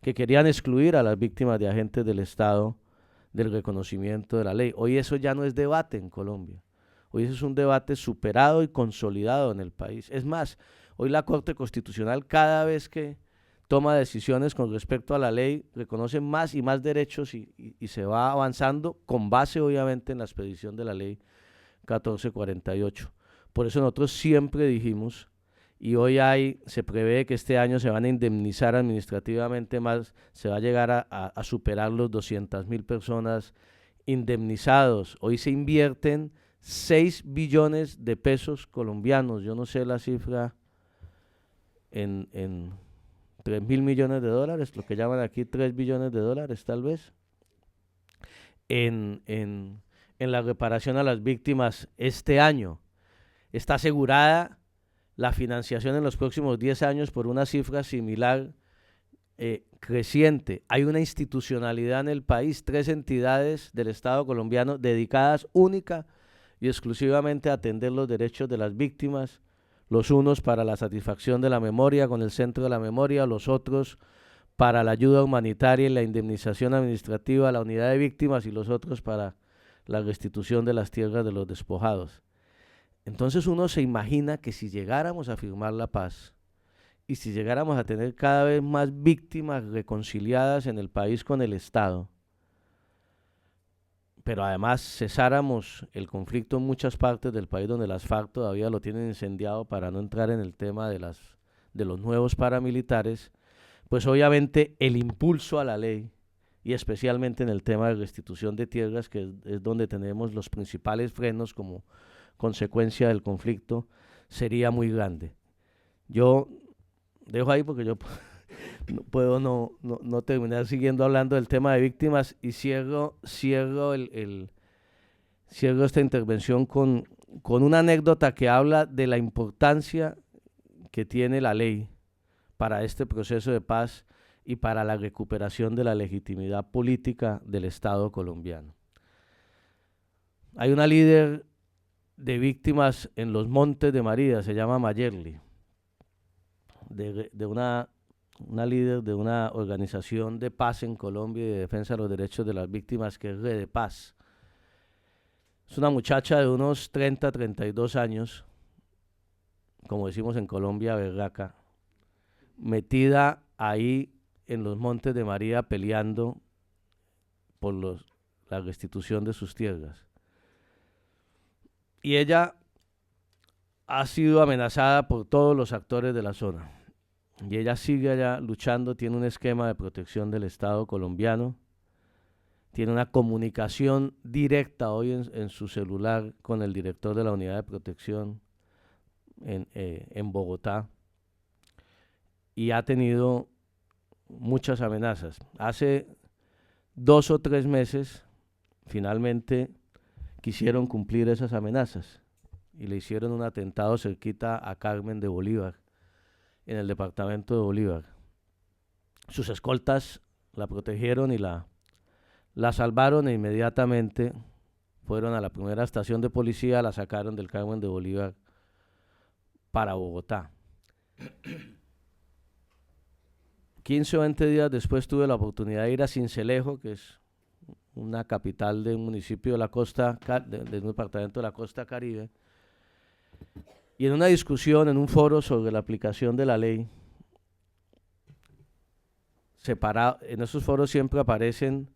Speaker 1: que querían excluir a las víctimas de agentes del Estado del reconocimiento de la ley. Hoy eso ya no es debate en Colombia. Hoy eso es un debate superado y consolidado en el país. Es más, hoy la Corte Constitucional cada vez que toma decisiones con respecto a la ley reconoce más y más derechos y se va avanzando con base obviamente en la expedición de la ley 1448. Por eso nosotros siempre dijimos, y hoy se prevé que este año se van a indemnizar administrativamente más, se va a llegar a superar los 200.000 personas indemnizados. Hoy se invierten 6 billones de pesos colombianos, yo no sé la cifra, en 3.000 millones de dólares, lo que llaman aquí 3 billones de dólares tal vez, en la reparación a las víctimas este año. Está asegurada la financiación en los próximos 10 años por una cifra similar creciente. Hay una institucionalidad en el país, 3 entidades del Estado colombiano dedicadas única y exclusivamente a atender los derechos de las víctimas, los unos para la satisfacción de la memoria con el Centro de la Memoria, los otros para la ayuda humanitaria y la indemnización administrativa a la unidad de víctimas y los otros para la restitución de las tierras de los despojados. Entonces uno se imagina que si llegáramos a firmar la paz y si llegáramos a tener cada vez más víctimas reconciliadas en el país con el Estado, pero además cesáramos el conflicto en muchas partes del país donde las FARC todavía lo tienen incendiado para no entrar en el tema de los nuevos paramilitares, pues obviamente el impulso a la ley y especialmente en el tema de restitución de tierras, que es donde tenemos los principales frenos como consecuencia del conflicto, sería muy grande. Yo dejo ahí porque yo no puedo no terminar siguiendo hablando del tema de víctimas y cierro esta intervención con una anécdota que habla de la importancia que tiene la ley para este proceso de paz y para la recuperación de la legitimidad política del Estado colombiano. Hay una líder de víctimas en los Montes de María, se llama Mayerly, de una líder de una organización de paz en Colombia y de defensa de los derechos de las víctimas, que es Red de Paz. Es una muchacha de unos 30, 32 años, como decimos en Colombia, berraca, metida ahí en los Montes de María peleando por la restitución de sus tierras. Y ella ha sido amenazada por todos los actores de la zona. Y ella sigue allá luchando, tiene un esquema de protección del Estado colombiano, tiene una comunicación directa hoy en su celular con el director de la unidad de protección, en Bogotá y ha tenido muchas amenazas. Hace 2 o 3 meses, finalmente quisieron cumplir esas amenazas y le hicieron un atentado cerquita a Carmen de Bolívar, en el departamento de Bolívar. Sus escoltas la protegieron y la salvaron, e inmediatamente fueron a la primera estación de policía, la sacaron del Carmen de Bolívar para Bogotá. 15 o 20 días después tuve la oportunidad de ir a Sincelejo, que es una capital de un municipio de la costa, de un departamento de la costa Caribe, y en una discusión, en un foro sobre la aplicación de la ley, en esos foros siempre aparecen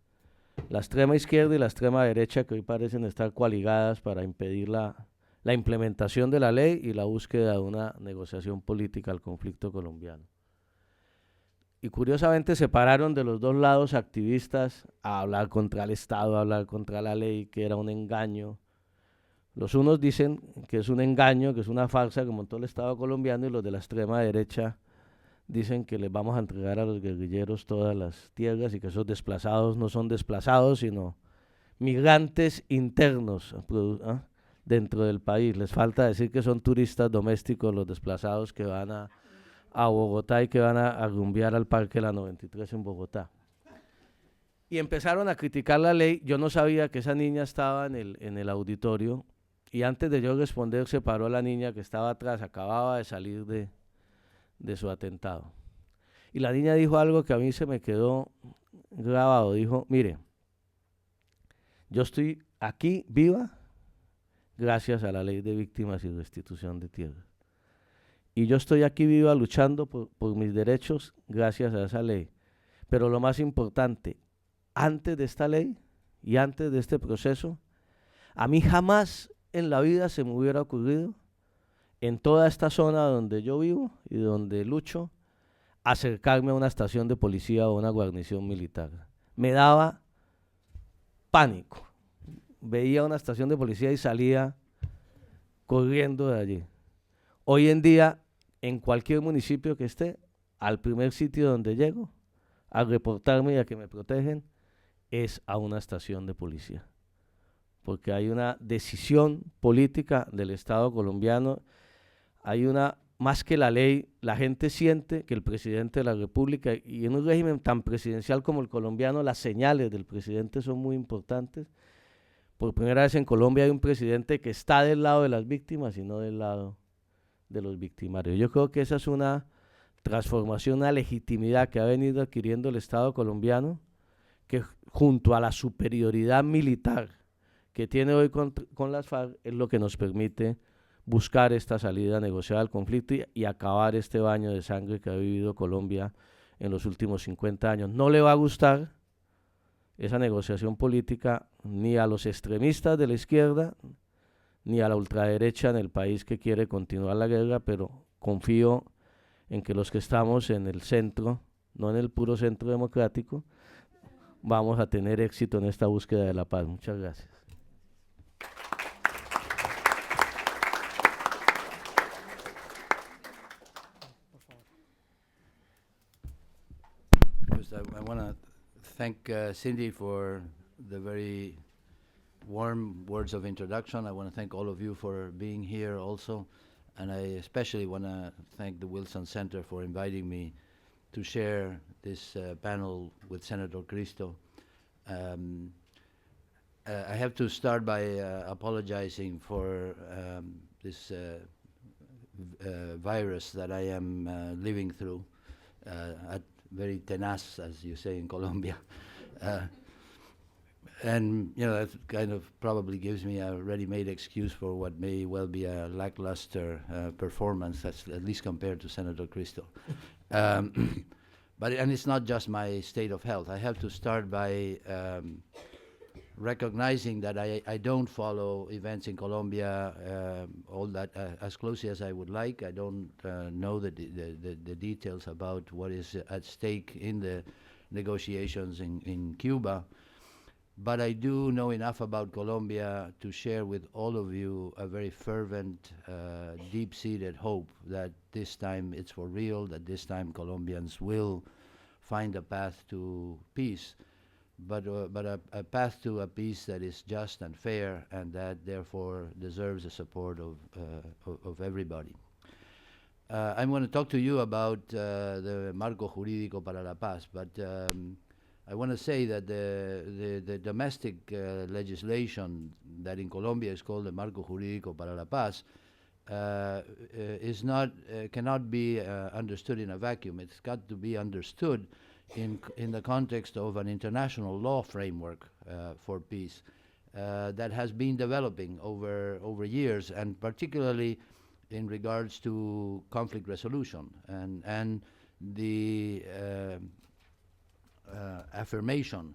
Speaker 1: la extrema izquierda y la extrema derecha, que hoy parecen estar coaligadas para impedir la implementación de la ley y la búsqueda de una negociación política al conflicto colombiano. Y curiosamente se pararon de los dos lados activistas a hablar contra el Estado, a hablar contra la ley, que era un engaño. Los unos dicen que es un engaño, que es una farsa que montó el Estado colombiano, y los de la extrema derecha dicen que les vamos a entregar a los guerrilleros todas las tierras y que esos desplazados no son desplazados, sino migrantes internos dentro del país. Les falta decir que son turistas domésticos los desplazados que van a Bogotá y que van a rumbear al Parque La 93 en Bogotá. Y empezaron a criticar la ley. Yo no sabía que esa niña estaba en el auditorio, y antes de yo responder se paró la niña que estaba atrás, acababa de salir de su atentado. Y la niña dijo algo que a mí se me quedó grabado. Dijo: mire, yo estoy aquí viva gracias a la ley de víctimas y restitución de tierras. Y yo estoy aquí viva luchando por mis derechos gracias a esa ley. Pero lo más importante, antes de esta ley y antes de este proceso, a mí jamás en la vida se me hubiera ocurrido, en toda esta zona donde yo vivo y donde lucho, acercarme a una estación de policía o una guarnición militar. Me daba pánico. Veía una estación de policía y salía corriendo de allí. Hoy en día, en cualquier municipio que esté, al primer sitio donde llego a reportarme y a que me protegen es a una estación de policía, porque hay una decisión política del Estado colombiano, hay una, más que la ley, la gente siente que el presidente de la República, y en un régimen tan presidencial como el colombiano, las señales del presidente son muy importantes. Por primera vez en Colombia hay un presidente que está del lado de las víctimas y no del lado de los victimarios. Yo creo que esa es una transformación, una legitimidad que ha venido adquiriendo el Estado colombiano, que junto a la superioridad militar que tiene hoy con las FARC es lo que nos permite buscar esta salida negociada al conflicto y acabar este baño de sangre que ha vivido Colombia en los últimos 50 años. No le va a gustar esa negociación política ni a los extremistas de la izquierda ni a la ultraderecha en el país que quiere continuar la guerra, pero confío en que los que estamos en el centro, no en el puro centro democrático, vamos a tener éxito en esta búsqueda de la paz. Muchas gracias.
Speaker 2: First, I want to thank Cindy for the very warm words of introduction. I want to thank all of you for being here also. And I especially want to thank the Wilson Center for inviting me to share this panel with Senator Cristo. I have to start by apologizing for this virus that I am living through, very tenaz, as you say in Colombia. And, you know, that kind of probably gives me a ready-made excuse for what may well be a lackluster performance, that's at least compared to Senator Cristo. But it's not just my state of health. I have to start by recognizing that I don't follow events in Colombia all that as closely as I would like. I don't know the details about what is at stake in the negotiations in Cuba. but I do know enough about Colombia to share with all of you a very fervent, deep-seated hope that this time it's for real, that this time Colombians will find a path to peace, but a path to a peace that is just and fair, and that therefore deserves the support of everybody. I'm going to talk to you about the Marco Jurídico para la Paz, but I want to say that the domestic legislation that in Colombia is called the Marco Jurídico para la Paz cannot be understood in a vacuum. It's got to be understood in the context of an international law framework for peace that has been developing over years, and particularly in regards to conflict resolution and the affirmation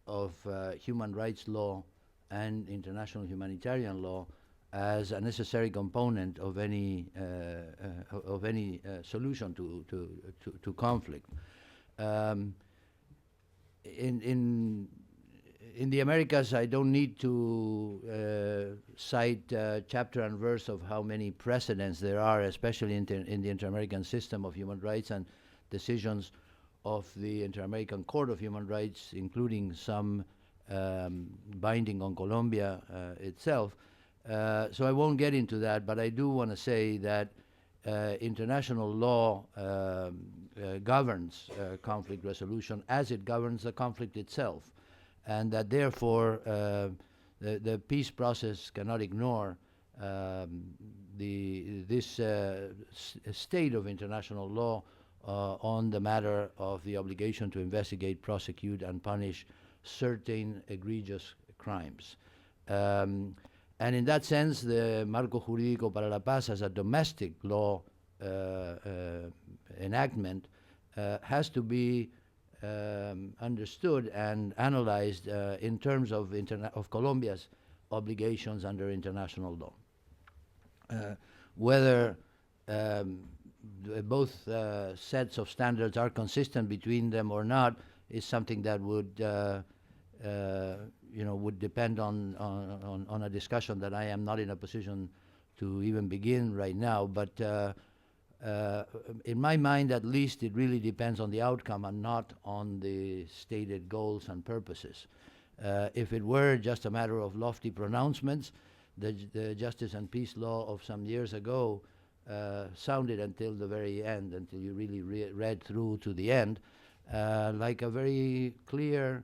Speaker 2: of human rights law and international humanitarian law as a necessary component of any solution to conflict. In the Americas, I don't need to cite chapter and verse of how many precedents there are, especially in the Inter-American system of human rights and decisions of the Inter-American Court of Human Rights, including some binding on Colombia itself. So I won't get into that, but I do want to say that international law governs conflict resolution as it governs the conflict itself, and that therefore the peace process cannot ignore this state of international law on the matter of the obligation to investigate, prosecute, and punish certain egregious crimes. And in that sense, the Marco Jurídico para la Paz as a domestic law enactment has to be understood and analyzed in terms of Colombia's obligations under international law. Whether both sets of standards are consistent between them or not is something that would would depend on a discussion that I am not in a position to even begin right now. But in my mind, at least, it really depends on the outcome and not on the stated goals and purposes. If it were just a matter of lofty pronouncements, the Justice and Peace law of some years ago sounded until the very end, until you really read through to the end, like a very clear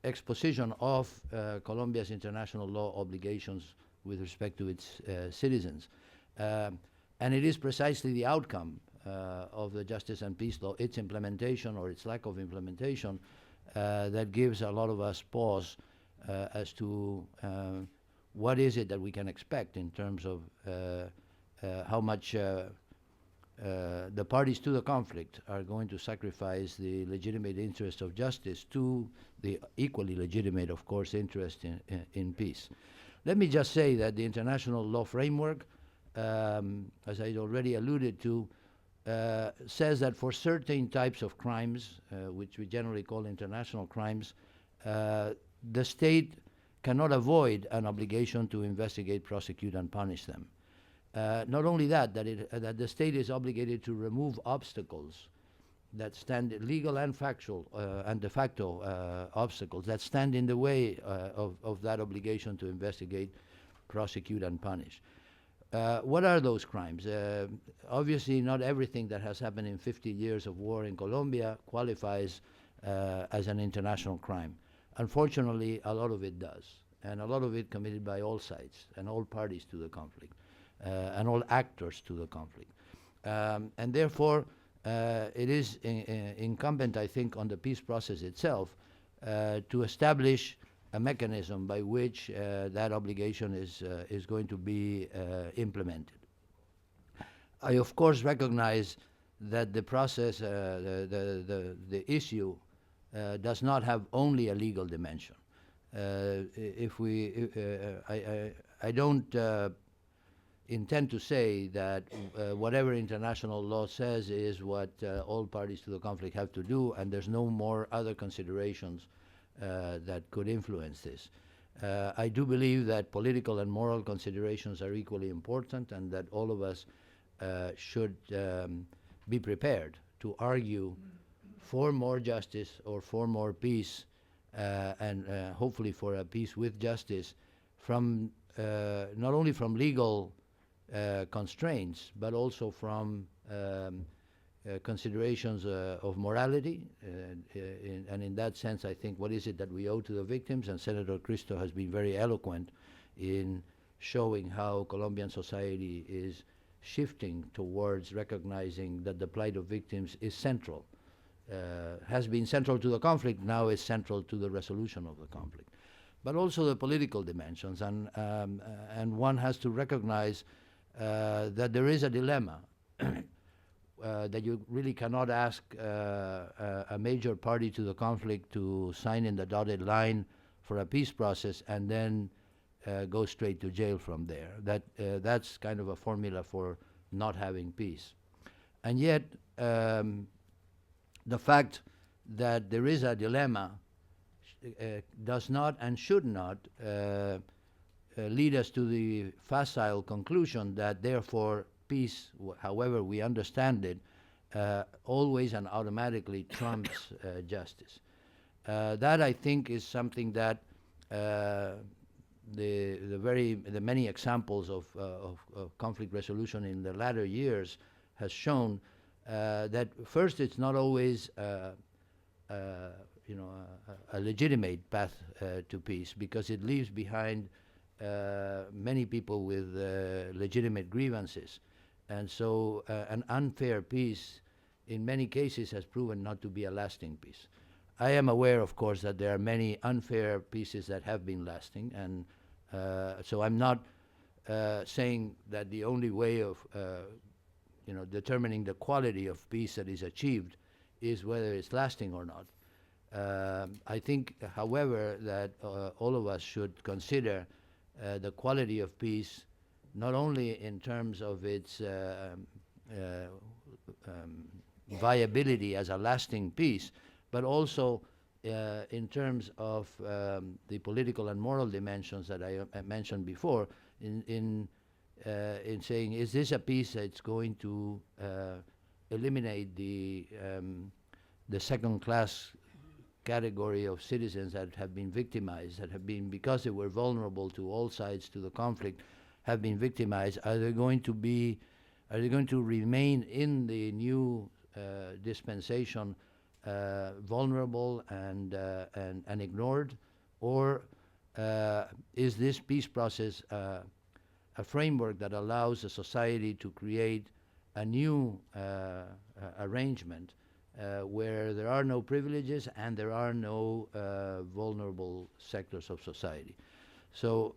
Speaker 2: exposition of Colombia's international law obligations with respect to its citizens. And it is precisely the outcome of the Justice and Peace law, its implementation or its lack of implementation, that gives a lot of us pause as to what is it that we can expect in terms of how much the parties to the conflict are going to sacrifice the legitimate interest of justice to the equally legitimate, of course, interest in peace. Let me just say that the international law framework, as I already alluded to, says that for certain types of crimes, which we generally call international crimes, the state cannot avoid an obligation to investigate, prosecute, and punish them. Not only that the state is obligated to remove obstacles that stand, legal and factual and de facto obstacles that stand in the way of that obligation to investigate, prosecute, and punish. What are those crimes? Obviously, not everything that has happened in 50 years of war in Colombia qualifies as an international crime. Unfortunately, a lot of it does, and a lot of it committed by all sides and all parties to the conflict, and all actors to the conflict. And therefore, it is incumbent, I think, on the peace process itself to establish a mechanism by which that obligation is going to be implemented. I, of course, recognize that the process, the issue, does not have only a legal dimension. I don't intend to say that whatever international law says is what all parties to the conflict have to do, and there's no more other considerations that could influence this. I do believe that political and moral considerations are equally important, and that all of us should be prepared to argue for more justice or for more peace, and hopefully for a peace with justice, from not only from legal constraints, but also from considerations of morality. And in that sense, I think, what is it that we owe to the victims? And Senator Cristo has been very eloquent in showing how Colombian society is shifting towards recognizing that the plight of victims is central, has been central to the conflict, now is central to the resolution of the conflict. But also the political dimensions, and one has to recognize that there is a dilemma, that you really cannot ask a major party to the conflict to sign in the dotted line for a peace process and then go straight to jail from there. That's kind of a formula for not having peace. And yet, the fact that there is a dilemma does not and should not lead us to the facile conclusion that therefore peace, however we understand it, always and automatically trumps justice. That, I think, is something that the many examples of conflict resolution in the latter years has shown that first, it's not always a legitimate path to peace, because it leaves behind many people with legitimate grievances. And so an unfair peace in many cases has proven not to be a lasting peace. I am aware, of course, that there are many unfair peaces that have been lasting, and so I'm not saying that the only way of determining the quality of peace that is achieved is whether it's lasting or not. I think, however, that all of us should consider the quality of peace not only in terms of its viability as a lasting peace, but also in terms of the political and moral dimensions that I mentioned before, in saying, is this a peace that's going to eliminate the second-class category of citizens that have been victimized, that have been, because they were vulnerable to all sides to the conflict, have been victimized? Are they going to remain in the new dispensation vulnerable and ignored, or is this peace process a framework that allows a society to create a new arrangement where there are no privileges and there are no vulnerable sectors of society? So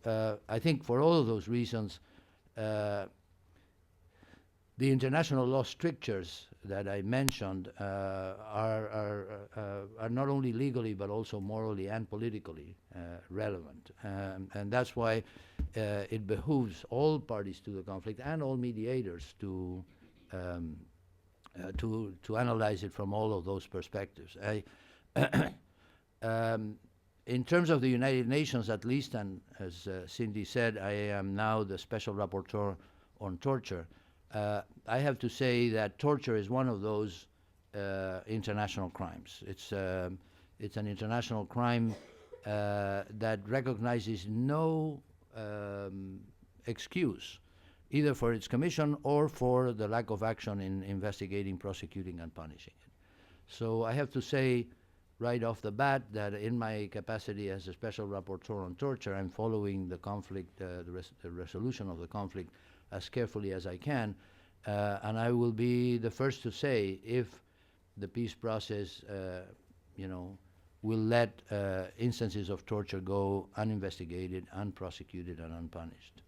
Speaker 2: I think for all of those reasons, the international law strictures that I mentioned are not only legally but also morally and politically relevant. And that's why it behooves all parties to the conflict and all mediators to analyze it from all of those perspectives. In terms of the United Nations, at least, and as Cindy said, I am now the Special Rapporteur on torture. I have to say that torture is one of those international crimes. It's an international crime that recognizes no excuse, either for its commission or for the lack of action in investigating, prosecuting, and punishing it. So I have to say right off the bat that in my capacity as a Special Rapporteur on torture, I'm following the conflict, the resolution of the conflict as carefully as I can, and I will be the first to say if the peace process, will let instances of torture go uninvestigated, unprosecuted, and unpunished.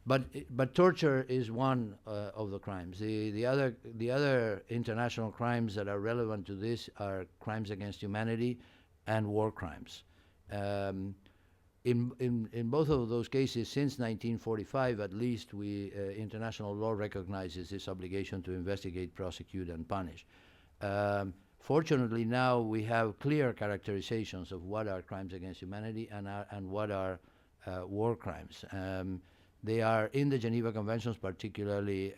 Speaker 2: But torture is one of the crimes. The other international crimes that are relevant to this are crimes against humanity and war crimes. In both of those cases, since 1945 at least, international law recognizes this obligation to investigate, prosecute, and punish. Fortunately, now we have clear characterizations of what are crimes against humanity and what are war crimes. They are in the Geneva Conventions, particularly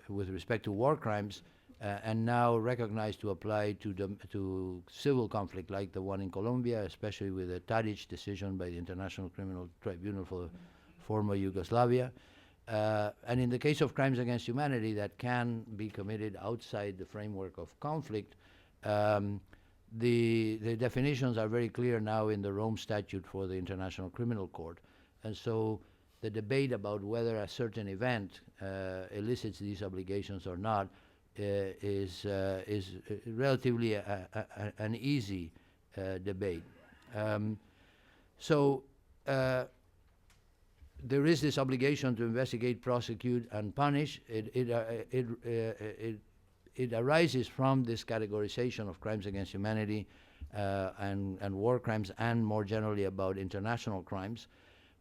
Speaker 2: with respect to war crimes, and now recognized to apply to civil conflict like the one in Colombia, especially with the Tadic decision by the International Criminal Tribunal for former Yugoslavia. And in the case of crimes against humanity that can be committed outside the framework of conflict, the definitions are very clear now in the Rome Statute for the International Criminal Court. And so the debate about whether a certain event elicits these obligations or not is relatively an easy debate. There is this obligation to investigate, prosecute, and punish. It arises from this categorization of crimes against humanity and war crimes, and more generally about international crimes.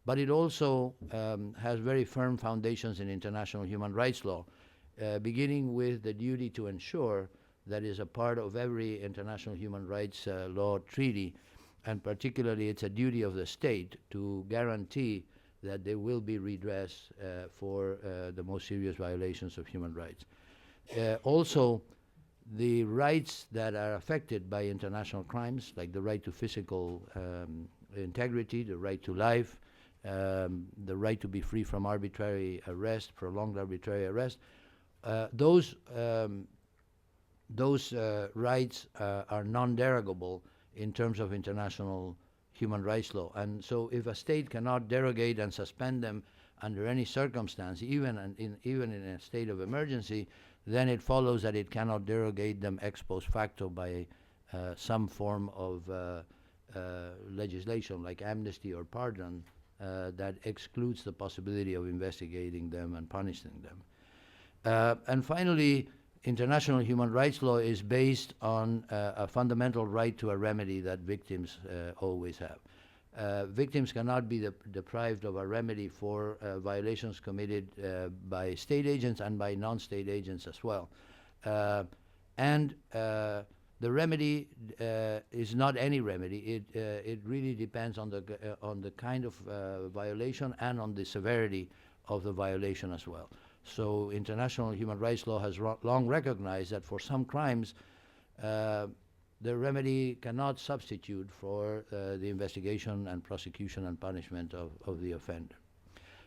Speaker 2: But it also has very firm foundations in international human rights law, beginning with the duty to ensure that is a part of every international human rights law treaty, and particularly it's a duty of the state to guarantee that there will be redress for the most serious violations of human rights. Also, the rights that are affected by international crimes, like the right to physical integrity, the right to life, the right to be free from arbitrary arrest, prolonged arbitrary arrest, those rights are non-derogable in terms of international human rights law. And so if a state cannot derogate and suspend them under any circumstance, even in a state of emergency, then it follows that it cannot derogate them ex post facto by some form of legislation like amnesty or pardon that excludes the possibility of investigating them and punishing them. And finally, international human rights law is based on a fundamental right to a remedy that victims always have. Victims cannot be deprived of a remedy for violations committed by state agents and by non-state agents as well. The remedy is not any remedy. It really depends on the kind of violation and on the severity of the violation as well. So international human rights law has long recognized that for some crimes, the remedy cannot substitute for the investigation and prosecution and punishment of the offender.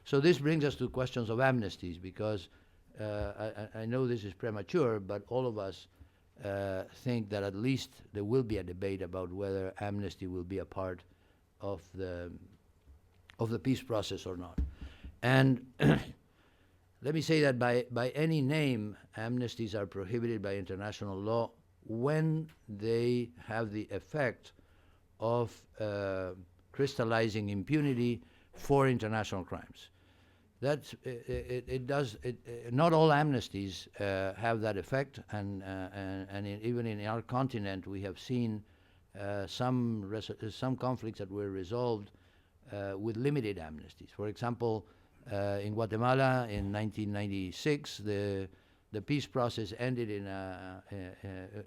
Speaker 2: So this brings us to questions of amnesties, because I know this is premature, but all of us think that at least there will be a debate about whether amnesty will be a part of the peace process or not. And let me say that by any name, amnesties are prohibited by international law when they have the effect of crystallizing impunity for international crimes. That's not all amnesties have that effect, and even in our continent, we have seen some conflicts that were resolved with limited amnesties. For example, in Guatemala in 1996, the peace process ended in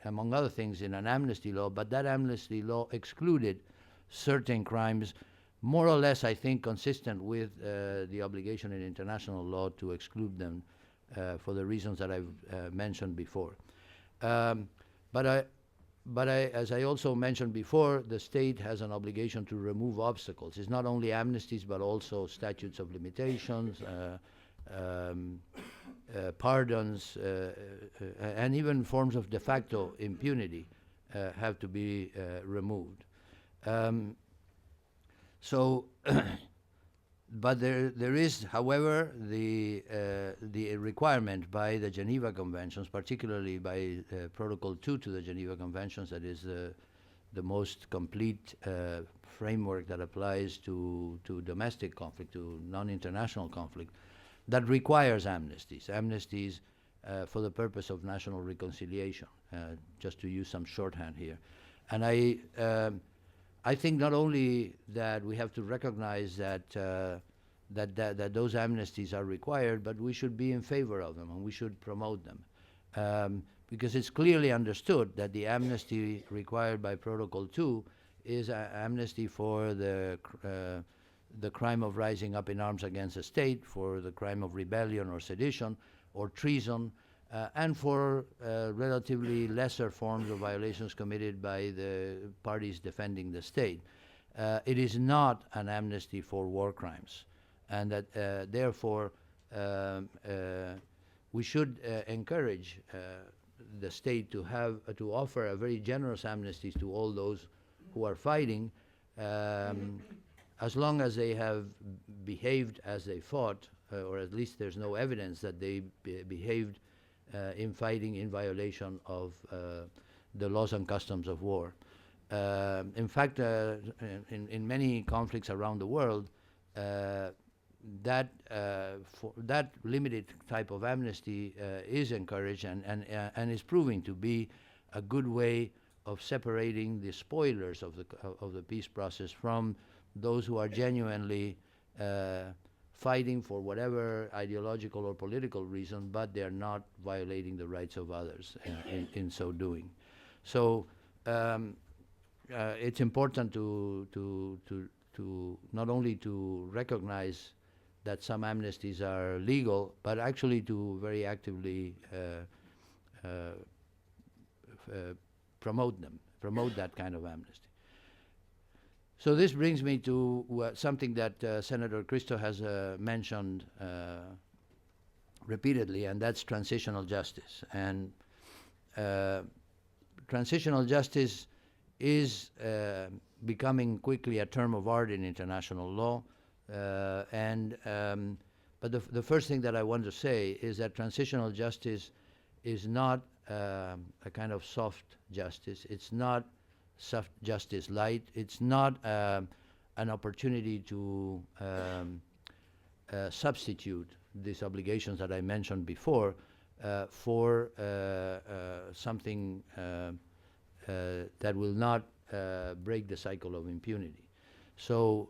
Speaker 2: among other things, in an amnesty law, but that amnesty law excluded certain crimes, more or less, I think, consistent with the obligation in international law to exclude them for the reasons that I've mentioned before. But as I also mentioned before, the state has an obligation to remove obstacles. It's not only amnesties, but also statutes of limitations, pardons, and even forms of de facto impunity have to be removed. But there is, however, the requirement by the Geneva Conventions, particularly by Protocol 2 to the Geneva Conventions, that is the most complete framework that applies to domestic conflict, to non-international conflict, that requires amnesties. Amnesties for the purpose of national reconciliation, just to use some shorthand here. And I think not only that we have to recognize that those amnesties are required, but we should be in favor of them and we should promote them. because it's clearly understood that the amnesty required by Protocol 2 is amnesty for the crime of rising up in arms against the state, for the crime of rebellion or sedition or treason, and for relatively lesser forms of violations committed by the parties defending the state. It is not an amnesty for war crimes, and that therefore we should encourage the state to offer a very generous amnesty to all those who are fighting, as long as they have behaved as they fought, or at least there's no evidence that they behaved in fighting in violation of the laws and customs of war. In fact, in many conflicts around the world, that limited type of amnesty is encouraged and is proving to be a good way of separating the spoilers of the peace process from those who are genuinely fighting for whatever ideological or political reason, but they are not violating the rights of others in so doing. So it's important to not only to recognize that some amnesties are legal, but actually to very actively promote that kind of amnesty. So this brings me to something that Senator Cristo has mentioned repeatedly, and that's transitional justice. And transitional justice is becoming quickly a term of art in international law. But the first thing that I want to say is that transitional justice is not a kind of soft justice. It's not soft justice light. It's not an opportunity to substitute these obligations that I mentioned before for something that will not break the cycle of impunity. So,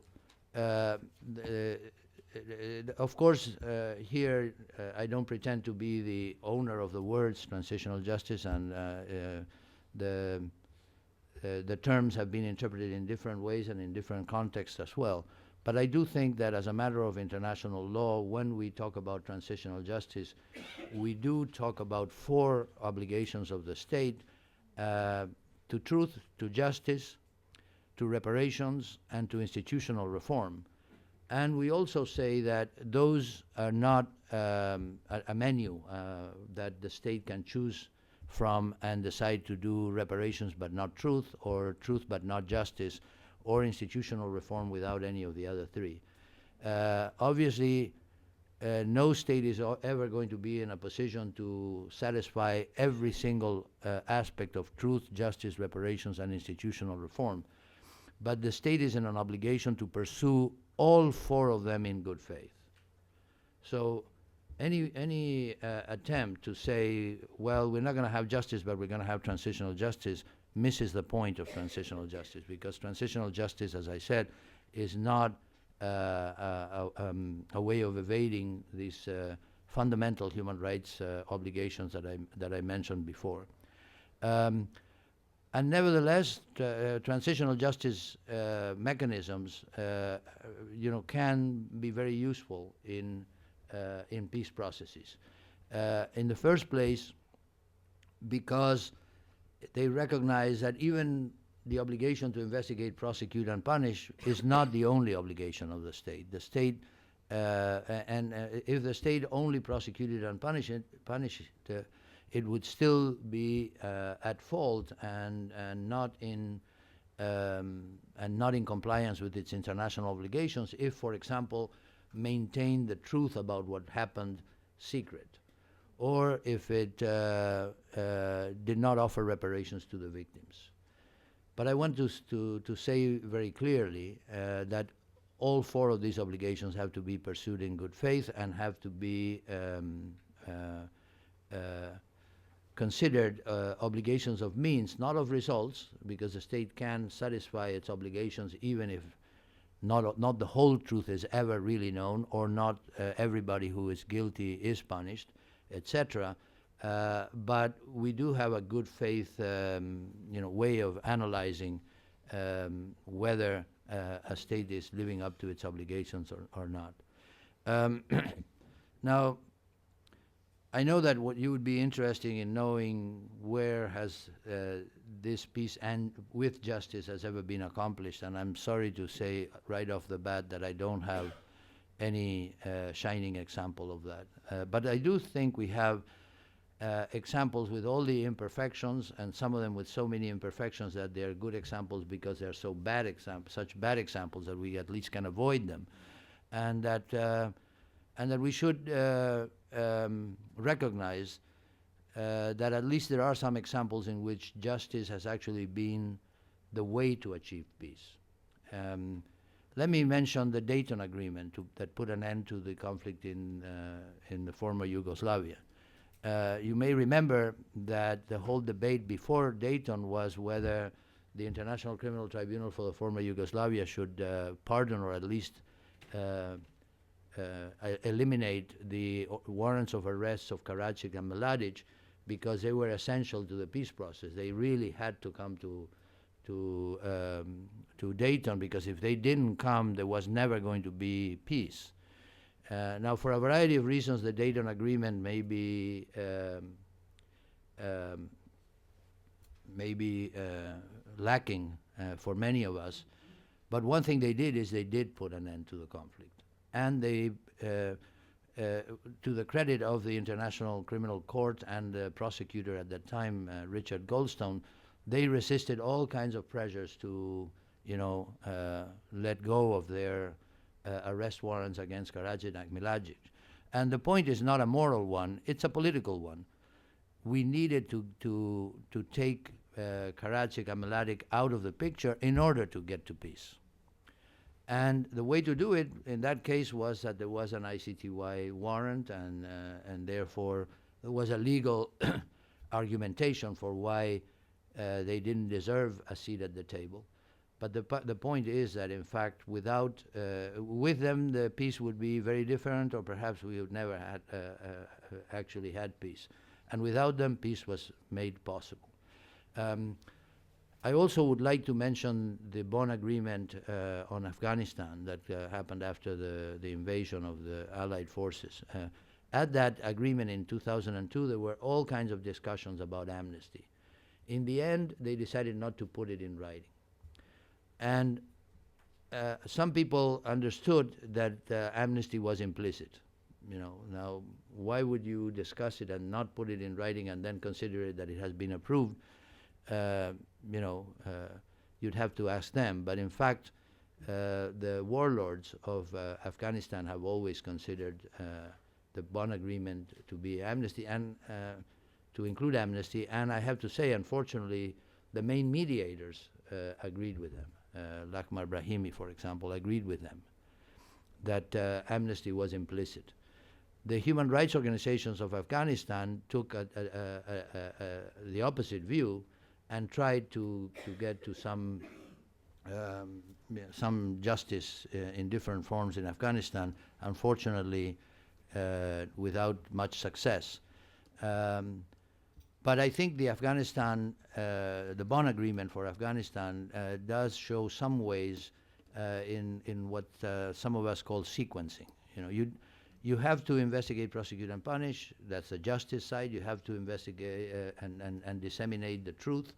Speaker 2: of course, here I don't pretend to be the owner of the words transitional justice, and the terms have been interpreted in different ways and in different contexts as well. But I do think that as a matter of international law, when we talk about transitional justice, we do talk about 4 obligations of the state: to truth, to justice, to reparations, and to institutional reform. And we also say that those are not a menu that the state can choose from and decide to do reparations but not truth, or truth but not justice, or institutional reform without any of the other 3. Obviously, no state is ever going to be in a position to satisfy every single aspect of truth, justice, reparations, and institutional reform. But the state is in an obligation to pursue all 4 of them in good faith. So any attempt to say, well, we're not going to have justice, but we're going to have transitional justice, misses the point of transitional justice, because transitional justice, as I said, is not a way of evading these fundamental human rights obligations that I mentioned before. And nevertheless, transitional justice mechanisms, can be very useful in peace processes. In the first place, because they recognize that even the obligation to investigate, prosecute, and punish is not the only obligation of the state. The state, if the state only prosecuted and punished, it would still be at fault and not in compliance with its international obligations if, for example, maintained the truth about what happened secret, or if it did not offer reparations to the victims. But I want to say very clearly that all 4 of these obligations have to be pursued in good faith and have to be considered obligations of means, not of results, because the state can satisfy its obligations even if not the whole truth is ever really known, or not everybody who is guilty is punished, etc. But we do have a good faith, way of analyzing whether a state is living up to its obligations or not. Now, I know that what you would be interested in knowing where has this peace and with justice has ever been accomplished, and I'm sorry to say right off the bat that I don't have any shining example of that. But I do think we have examples with all the imperfections, and some of them with so many imperfections that they're good examples because they're so bad such bad examples that we at least can avoid them, and that we should recognize that at least there are some examples in which justice has actually been the way to achieve peace. Let me mention the Dayton Agreement that put an end to the conflict in the former Yugoslavia. You may remember that the whole debate before Dayton was whether the International Criminal Tribunal for the former Yugoslavia should pardon or at least eliminate the warrants of arrests of Karadzic and Mladic because they were essential to the peace process. They really had to come to Dayton, because if they didn't come, there was never going to be peace. Now, for a variety of reasons, the Dayton Agreement may be lacking for many of us. But one thing they did is they did put an end to the conflict. And they, to the credit of the International Criminal Court and the prosecutor at that time, Richard Goldstone, they resisted all kinds of pressures to, let go of their arrest warrants against Karadzic and Mladic. And the point is not a moral one, it's a political one. We needed to take Karadzic and Mladic out of the picture in order to get to peace. And the way to do it in that case was that there was an ICTY warrant, and therefore there was a legal argumentation for why they didn't deserve a seat at the table. But the point is that, in fact, with them, the peace would be very different, or perhaps we would never had actually had peace. And without them, peace was made possible. I also would like to mention the Bonn Agreement on Afghanistan that happened after the invasion of the Allied forces. At that agreement in 2002, there were all kinds of discussions about amnesty. In the end, they decided not to put it in writing. And some people understood that amnesty was implicit. Now, why would you discuss it and not put it in writing and then consider it that it has been approved? You'd have to ask them. But in fact, the warlords of Afghanistan have always considered the Bonn Agreement to be amnesty and to include amnesty. And I have to say, unfortunately, the main mediators agreed with them. Lakhdar Brahimi, for example, agreed with them that amnesty was implicit. The human rights organizations of Afghanistan took the opposite view and tried to get to some justice in different forms in Afghanistan, unfortunately without much success. But I think the Bonn Agreement for Afghanistan does show some ways in what some of us call sequencing. You have to investigate, prosecute, and punish. That's the justice side. You have to investigate and disseminate the truth.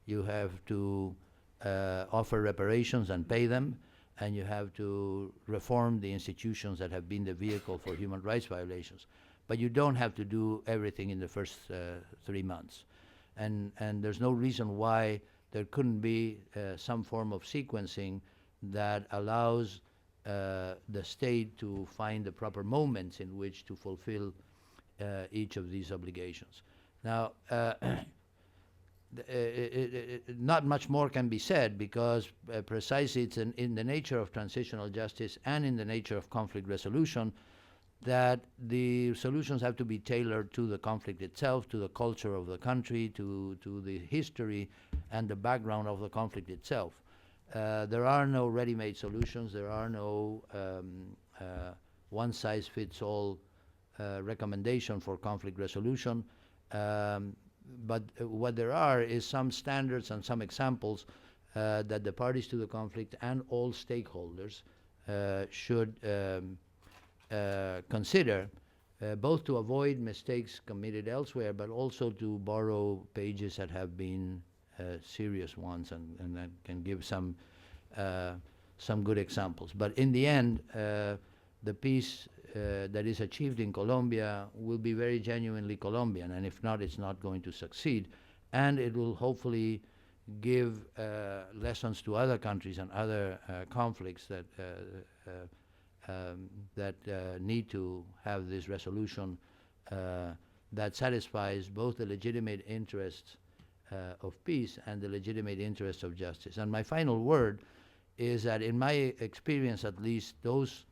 Speaker 2: You have to offer reparations and pay them. And you have to reform the institutions that have been the vehicle for human rights violations. But you don't have to do everything in the first 3 months. And there's no reason why there couldn't be some form of sequencing that allows the state to find the proper moments in which to fulfill each of these obligations. Now, not much more can be said because precisely it's in the nature of transitional justice and in the nature of conflict resolution that the solutions have to be tailored to the conflict itself, to the culture of the country, to the history and the background of the conflict itself. There are no ready-made solutions. There are no one-size-fits-all recommendation for conflict resolution. But what there are is some standards and some examples that the parties to the conflict and all stakeholders should consider, both to avoid mistakes committed elsewhere, but also to borrow pages that have been serious ones and that can give some good examples. But in the end, the peace that is achieved in Colombia will be very genuinely Colombian, and if not, it's not going to succeed. And it will hopefully give lessons to other countries and other conflicts that need to have this resolution that satisfies both the legitimate interests of peace and the legitimate interests of justice. And my final word is that in my experience, at least, those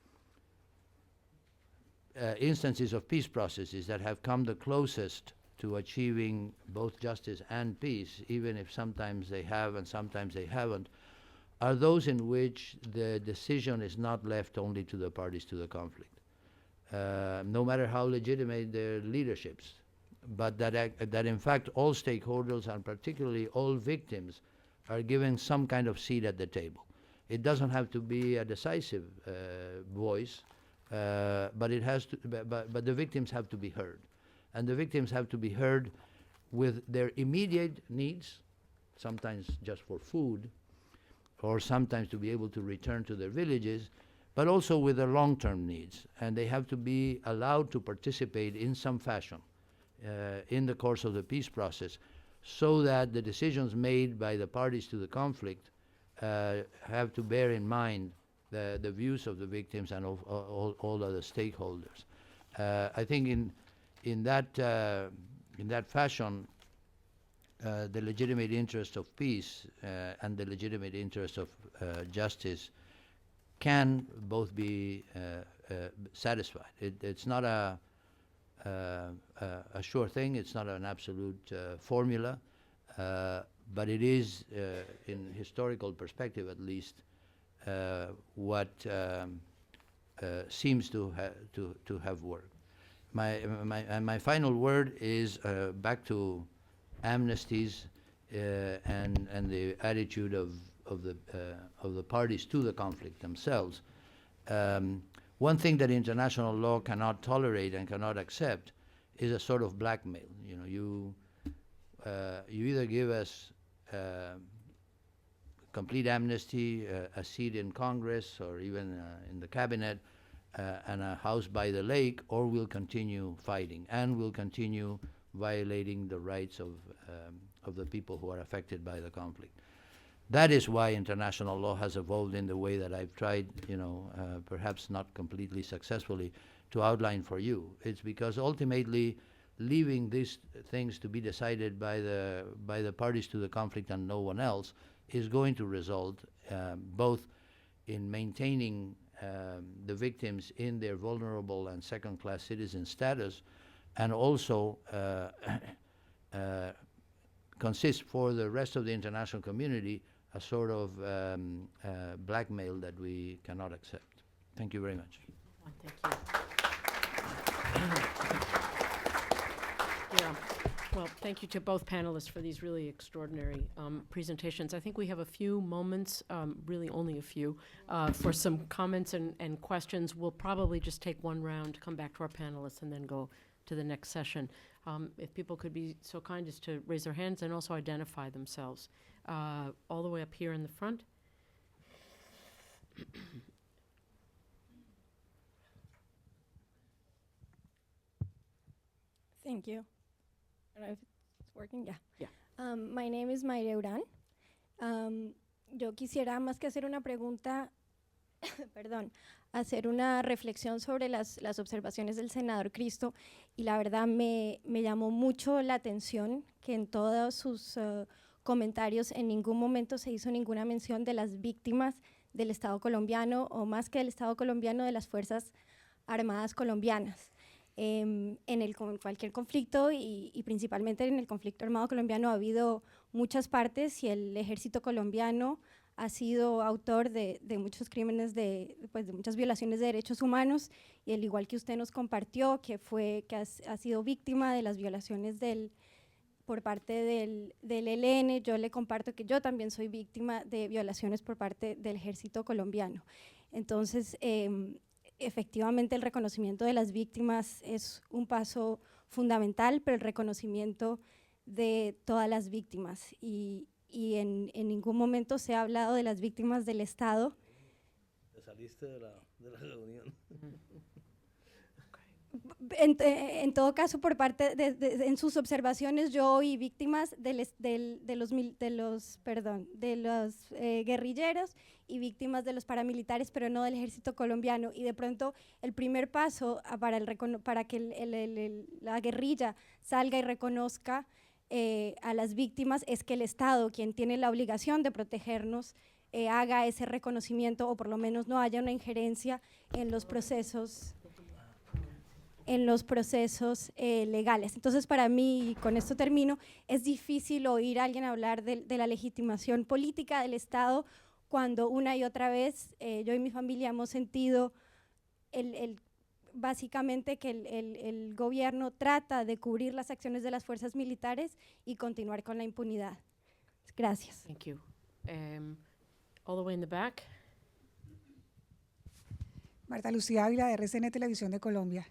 Speaker 2: instances of peace processes that have come the closest to achieving both justice and peace, even if sometimes they have and sometimes they haven't, are those in which the decision is not left only to the parties to the conflict, no matter how legitimate their leaderships, but that in fact all stakeholders and particularly all victims are given some kind of seat at the table. It doesn't have to be a decisive voice, but it has to. But the victims have to be heard, and the victims have to be heard with their immediate needs, sometimes just for food, or sometimes to be able to return to their villages, but also with their long-term needs. And they have to be allowed to participate in some fashion in the course of the peace process, so that the decisions made by the parties to the conflict have to bear in mind the views of the victims and of all other stakeholders. I think in that fashion, the legitimate interest of peace and the legitimate interest of justice can both be satisfied. It's not a sure thing. It's not an absolute formula, but it is, in historical perspective at least, what seems to have worked. My final word is back to amnesties and the attitude of the parties to the conflict themselves. One thing that international law cannot tolerate and cannot accept is a sort of blackmail. You know, you either give us complete amnesty, a seat in Congress, or even in the cabinet, and a house by the lake, or we'll continue fighting and we'll continue violating the rights of the people who are affected by the conflict. That is why international law has evolved in the way that I've tried, perhaps not completely successfully, to outline for you. It's because ultimately leaving these things to be decided by the parties to the conflict and no one else is going to result both in maintaining the victims in their vulnerable and second-class citizen status, and also consists for the rest of the international community a sort of blackmail that we cannot accept. Thank you very much.
Speaker 3: Thank you. Yeah. Well, thank you to both panelists for these really extraordinary presentations. I think we have a few moments, really only a few, for some comments and questions. We'll probably just take one round, come back to our panelists, and then go to the next session. If people could be so kind as to raise their hands and also identify themselves. All the way up here in the front.
Speaker 4: Thank you. I don't know if it's working. Yeah.
Speaker 3: Yeah.
Speaker 4: My name is Mayre Urán. Yo quisiera, más que hacer una pregunta, perdón, hacer una reflexión sobre las observaciones del senador Cristo, y la verdad me llamó mucho la atención que en todos sus comentarios en ningún momento se hizo ninguna mención de las víctimas del Estado colombiano, o más que del Estado colombiano, de las Fuerzas Armadas colombianas. En cualquier conflicto y principalmente en el conflicto armado colombiano ha habido muchas partes, y el ejército colombiano ha sido autor de muchos crímenes, pues, de muchas violaciones de derechos humanos, y al igual que usted nos compartió, que ha sido víctima de las violaciones por parte del ELN, yo le comparto que yo también soy víctima de violaciones por parte del ejército colombiano. Entonces, efectivamente el reconocimiento de las víctimas es un paso fundamental, pero el reconocimiento de todas las víctimas, y en ningún momento se ha hablado de las víctimas del Estado.
Speaker 1: Te saliste de la reunión.
Speaker 4: En todo caso, por parte en sus observaciones, yo oí víctimas de los guerrilleros y víctimas de los paramilitares, pero no del ejército colombiano. Y de pronto el primer paso para que la guerrilla salga y reconozca a las víctimas es que el Estado, quien tiene la obligación de protegernos, haga ese reconocimiento, o por lo menos no haya una injerencia en los procesos legales. Entonces, para mí, y con esto termino, es difícil oír a alguien hablar de la legitimación política del Estado cuando una y otra vez yo y mi familia hemos sentido básicamente que el gobierno trata de cubrir las acciones de las fuerzas militares y continuar con la impunidad. Gracias.
Speaker 3: Thank you. All the way in the back.
Speaker 5: Marta Lucía Ávila, de RCN Televisión de Colombia.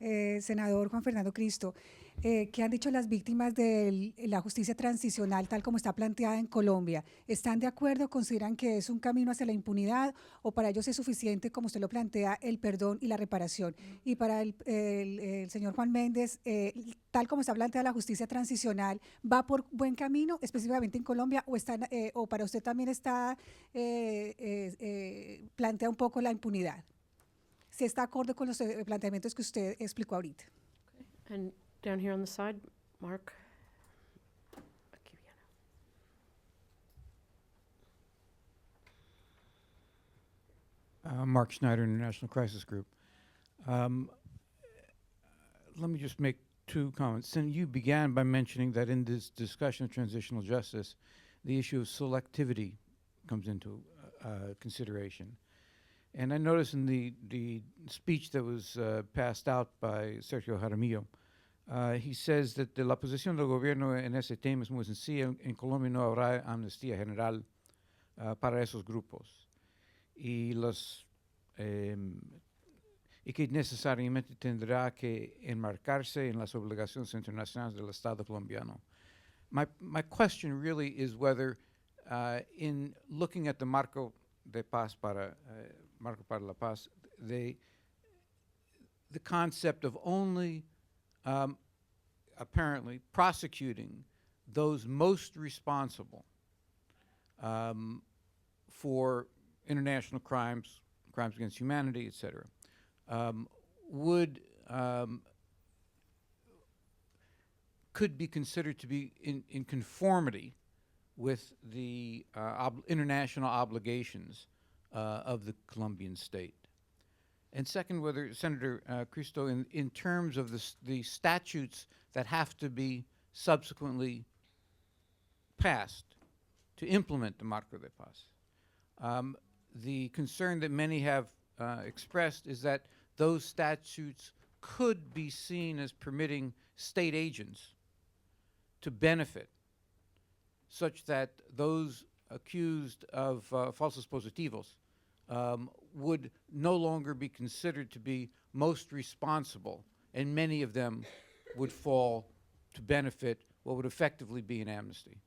Speaker 5: Senador Juan Fernando Cristo, ¿qué han dicho las víctimas de la justicia transicional tal como está planteada en Colombia? ¿Están de acuerdo? ¿Consideran que es un camino hacia la impunidad, o para ellos es suficiente, como usted lo plantea, el perdón y la reparación? Y para el señor Juan Méndez, tal como está planteada la justicia transicional, ¿va por buen camino específicamente en Colombia, o para usted también plantea un poco la impunidad? Si está acorde con los planteamientos que usted explicó ahorita.
Speaker 3: Okay. And down here on the side, Mark.
Speaker 6: Mark Schneider, International Crisis Group. Let me just make two comments. And you began by mentioning that in this discussion of transitional justice, the issue of selectivity comes into consideration. And I noticed in the speech that was passed out by Sergio Jaramillo, he says that la posición del gobierno en ese tema es muy sencilla. En Colombia no habrá amnistía general para esos grupos. Y que necesariamente tendrá que enmarcarse en las obligaciones internacionales del Estado colombiano. My question really is whether, in looking at the Marco de Paz Marco para la Paz, the concept of only apparently prosecuting those most responsible for international crimes, crimes against humanity, etc., could be considered to be in conformity with the international obligations of the Colombian state. And second, whether, Senator Cristo, in terms of the statutes that have to be subsequently passed to implement the Marco de Paz, the concern that many have expressed is that those statutes could be seen as permitting state agents to benefit, such that those accused of falsos positivos would no longer be considered to be most responsible, and many of them would fall to benefit what would effectively be an amnesty.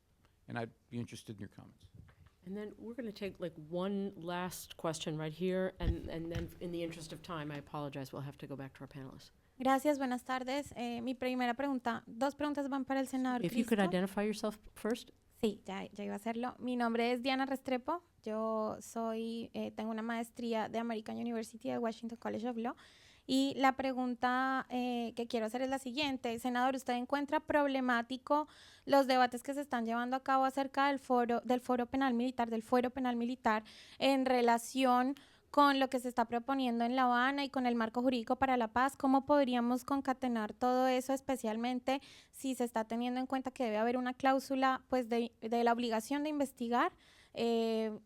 Speaker 6: And I'd be interested in your comments.
Speaker 3: And then we're going to take like one last question right here, and then in the interest of time, I apologize, we'll have to go back to our panelists.
Speaker 7: Gracias, buenas tardes. Mi primera pregunta, dos preguntas van para el senador
Speaker 3: If you could
Speaker 7: Cristo.
Speaker 3: identify yourself first.
Speaker 7: Sí, ya iba a hacerlo. Mi nombre es Diana Restrepo. Yo tengo una maestría de American University de Washington College of Law. Y la pregunta que quiero hacer es la siguiente. Senador, ¿usted encuentra problemático los debates que se están llevando a cabo acerca del fuero penal militar en relación con lo que se está proponiendo en La Habana y con el marco jurídico para la paz? ¿Cómo podríamos concatenar todo eso, especialmente si se está teniendo en cuenta que debe haber una cláusula pues de la obligación de investigar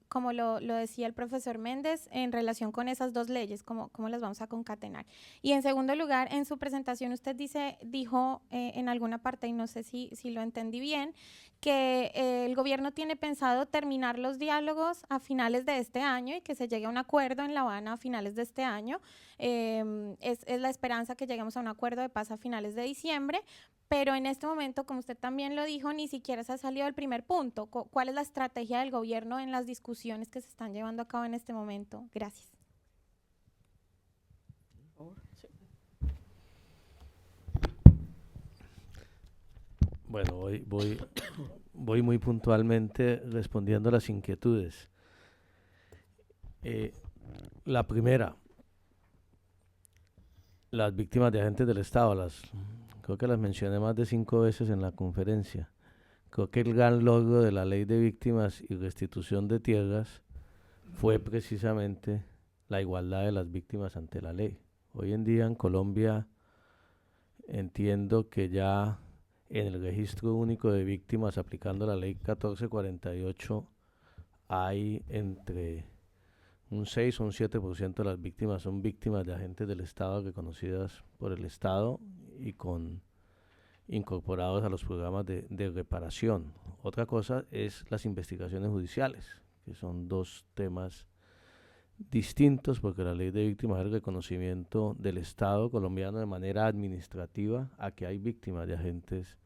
Speaker 7: como lo decía el profesor Méndez, en relación con esas dos leyes, cómo las vamos a concatenar. Y en segundo lugar, en su presentación usted dijo en alguna parte, y no sé si lo entendí bien, que el gobierno tiene pensado terminar los diálogos a finales de este año y que se llegue a un acuerdo en La Habana a finales de este año. Es la esperanza que lleguemos a un acuerdo de paz a finales de diciembre, pero en este momento, como usted también lo dijo, ni siquiera se ha salido del primer punto. ¿Cuál es la estrategia del gobierno en las discusiones que se están llevando a cabo en este momento? Gracias.
Speaker 1: Bueno, voy muy puntualmente respondiendo a las inquietudes. La primera, las víctimas de agentes del Estado, creo que las mencioné más de 5 veces en la conferencia. Creo que el gran logro de la ley de víctimas y restitución de tierras fue precisamente la igualdad de las víctimas ante la ley. Hoy en día en Colombia entiendo que ya en el registro único de víctimas aplicando la ley 1448 hay entre un 6 o un 7% de las víctimas son víctimas de agentes del Estado reconocidas por el Estado y incorporados a los programas de reparación. Otra cosa es las investigaciones judiciales, que son dos temas distintos, porque la ley de víctimas es el reconocimiento del Estado colombiano de manera administrativa a que hay víctimas de agentes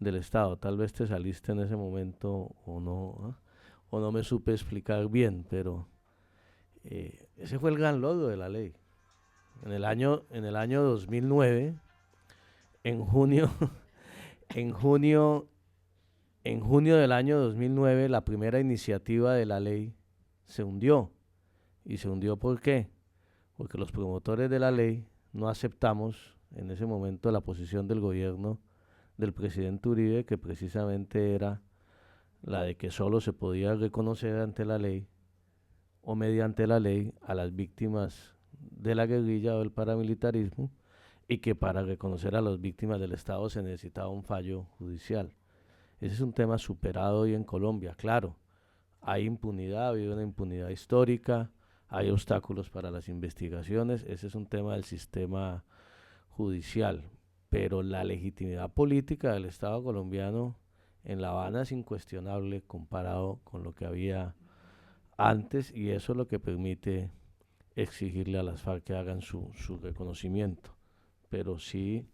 Speaker 1: del Estado. Tal vez te saliste en ese momento o no me supe explicar bien, pero ese fue el gran logro de la ley. En el año 2009, en junio del año 2009, la primera iniciativa de la ley se hundió. ¿Y se hundió por qué? Porque los promotores de la ley no aceptamos en ese momento la posición del gobierno del presidente Uribe, que precisamente era la de que solo se podía reconocer ante la ley o mediante la ley a las víctimas de la guerrilla o del paramilitarismo, y que para reconocer a las víctimas del Estado se necesitaba un fallo judicial. Ese es un tema superado hoy en Colombia. Claro, hay impunidad, ha habido una impunidad histórica, hay obstáculos para las investigaciones, ese es un tema del sistema judicial, pero la legitimidad política del Estado colombiano en La Habana es incuestionable comparado con lo que había antes, y eso es lo que permite exigirle a las FARC que hagan su reconocimiento. Pero sí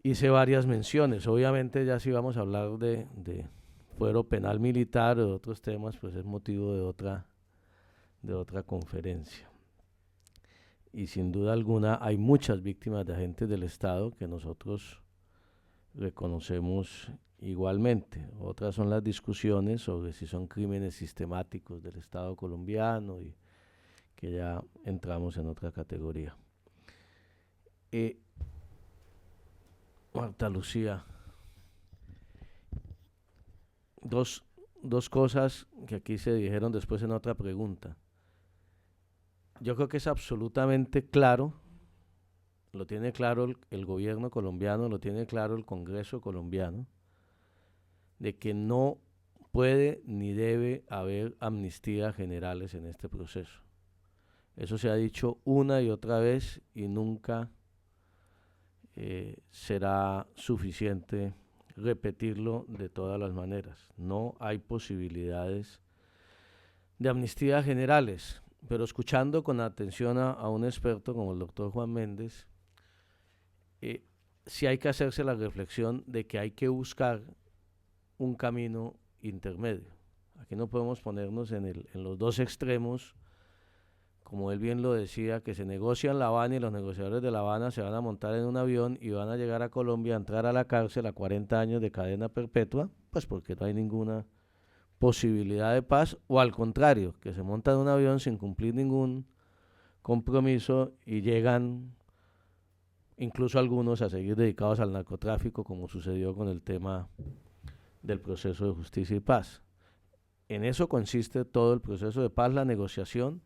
Speaker 1: hice varias menciones. Obviamente ya si vamos a hablar de fuero penal militar o de otros temas, pues es motivo de otra conferencia. Y sin duda alguna hay muchas víctimas de agentes del Estado que nosotros reconocemos igualmente. Otras son las discusiones sobre si son crímenes sistemáticos del Estado colombiano, y que ya entramos en otra categoría. Marta Lucía, dos cosas que aquí se dijeron después en otra pregunta. Yo creo que es absolutamente claro, lo tiene claro el gobierno colombiano, lo tiene claro el Congreso colombiano, de que no puede ni debe haber amnistías generales en este proceso. Eso se ha dicho una y otra vez y nunca será suficiente repetirlo de todas las maneras. No hay posibilidades de amnistías generales, pero escuchando con atención a un experto como el doctor Juan Méndez, sí hay que hacerse la reflexión de que hay que buscar un camino intermedio. Aquí no podemos ponernos en los dos extremos, como él bien lo decía, que se negocia en La Habana y los negociadores de La Habana se van a montar en un avión y van a llegar a Colombia a entrar a la cárcel a 40 años de cadena perpetua, pues porque no hay ninguna posibilidad de paz, o al contrario, que se montan en un avión sin cumplir ningún compromiso y llegan incluso algunos a seguir dedicados al narcotráfico, como sucedió con el tema del proceso de justicia y paz. En eso consiste todo el proceso de paz, la negociación,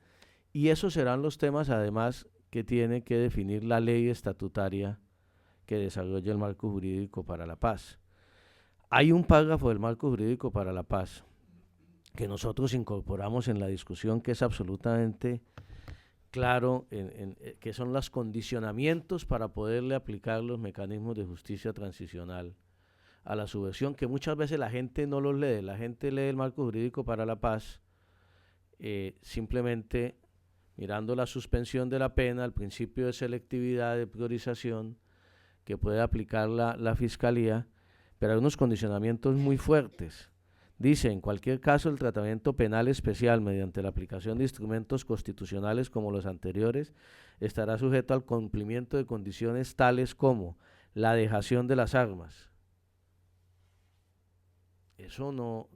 Speaker 1: y esos serán los temas además que tiene que definir la ley estatutaria que desarrolla el marco jurídico para la paz. Hay un párrafo del marco jurídico para la paz que nosotros incorporamos en la discusión, que es absolutamente claro, que son los condicionamientos para poderle aplicar los mecanismos de justicia transicional a la subversión, que muchas veces la gente no los lee. La gente lee el marco jurídico para la paz simplemente mirando la suspensión de la pena, el principio de selectividad, de priorización que puede aplicar la Fiscalía, pero hay unos condicionamientos muy fuertes. Dice, en cualquier caso, el tratamiento penal especial mediante la aplicación de instrumentos constitucionales como los anteriores estará sujeto al cumplimiento de condiciones tales como la dejación de las armas. Eso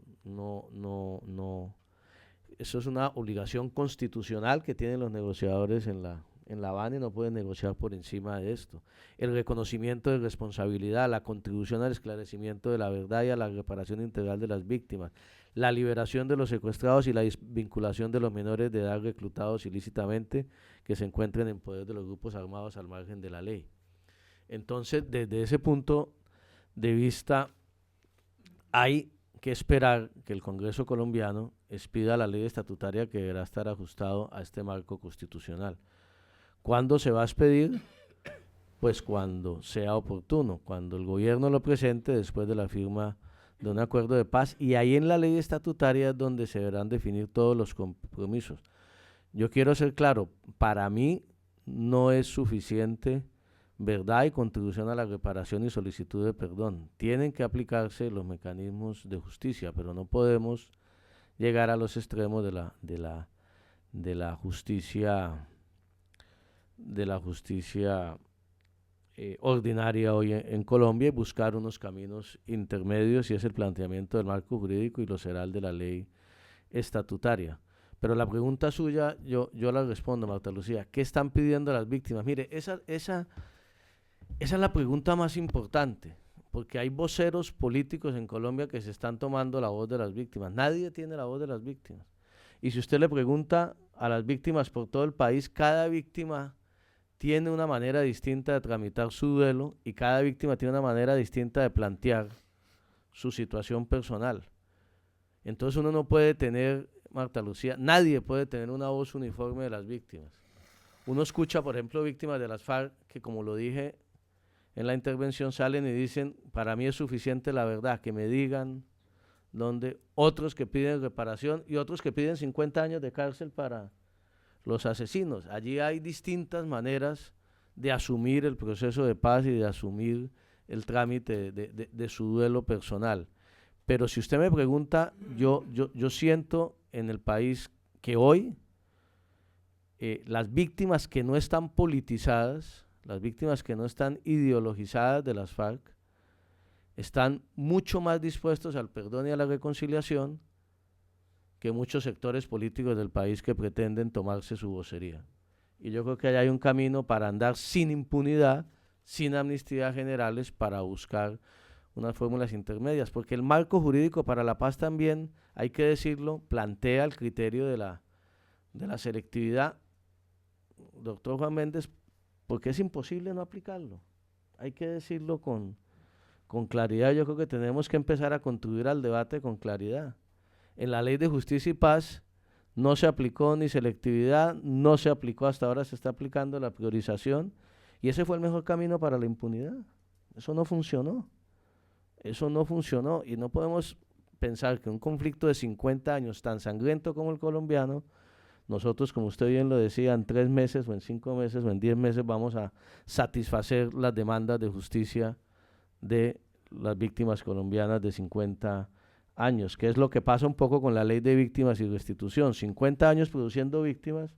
Speaker 1: eso es una obligación constitucional que tienen los negociadores en La Habana y no pueden negociar por encima de esto. El reconocimiento de responsabilidad, la contribución al esclarecimiento de la verdad y a la reparación integral de las víctimas, la liberación de los secuestrados y la desvinculación de los menores de edad reclutados ilícitamente que se encuentren en poder de los grupos armados al margen de la ley. Entonces, desde ese punto de vista, hay que esperar que el Congreso colombiano expida la ley estatutaria que deberá estar ajustado a este marco constitucional. ¿Cuándo se va a expedir? Pues cuando sea oportuno, cuando el gobierno lo presente después de la firma de un acuerdo de paz, y ahí en la ley estatutaria es donde se deberán definir todos los compromisos. Yo quiero ser claro, para mí no es suficiente verdad y contribución a la reparación y solicitud de perdón. Tienen que aplicarse los mecanismos de justicia, pero no podemos llegar a los extremos de la justicia ordinaria hoy en Colombia, y buscar unos caminos intermedios, y es el planteamiento del marco jurídico y lo será el de la ley estatutaria. Pero la pregunta suya, yo la respondo, Marta Lucía. ¿Qué están pidiendo las víctimas? Mire, esa es la pregunta más importante, porque hay voceros políticos en Colombia que se están tomando la voz de las víctimas. Nadie tiene la voz de las víctimas. Y si usted le pregunta a las víctimas por todo el país, cada víctima tiene una manera distinta de tramitar su duelo y cada víctima tiene una manera distinta de plantear su situación personal. Entonces uno no puede tener, Marta Lucía, nadie puede tener una voz uniforme de las víctimas. Uno escucha, por ejemplo, víctimas de las FARC que, como lo dije en la intervención, salen y dicen, para mí es suficiente la verdad, que me digan dónde. Otros que piden reparación y otros que piden 50 años de cárcel para los asesinos. Allí hay distintas maneras de asumir el proceso de paz y de asumir el trámite de su duelo personal. Pero si usted me pregunta, yo siento en el país que hoy las víctimas que no están politizadas, las víctimas que no están ideologizadas de las FARC, están mucho más dispuestos al perdón y a la reconciliación que muchos sectores políticos del país que pretenden tomarse su vocería. Y yo creo que allá hay un camino para andar sin impunidad, sin amnistías generales, para buscar unas fórmulas intermedias, porque el marco jurídico para la paz también, hay que decirlo, plantea el criterio de la selectividad, doctor Juan Méndez, porque es imposible no aplicarlo. Hay que decirlo con claridad. Yo creo que tenemos que empezar a contribuir al debate con claridad. En la Ley de Justicia y Paz no se aplicó ni selectividad, no se aplicó, hasta ahora se está aplicando la priorización, y ese fue el mejor camino para la impunidad. Eso no funcionó. Eso no funcionó, y no podemos pensar que un conflicto de 50 años tan sangriento como el colombiano, nosotros, como usted bien lo decía, en 3 meses o en 5 meses o en 10 meses vamos a satisfacer las demandas de justicia de las víctimas colombianas de 50 años, que es lo que pasa un poco con la ley de víctimas y restitución. 50 años produciendo víctimas,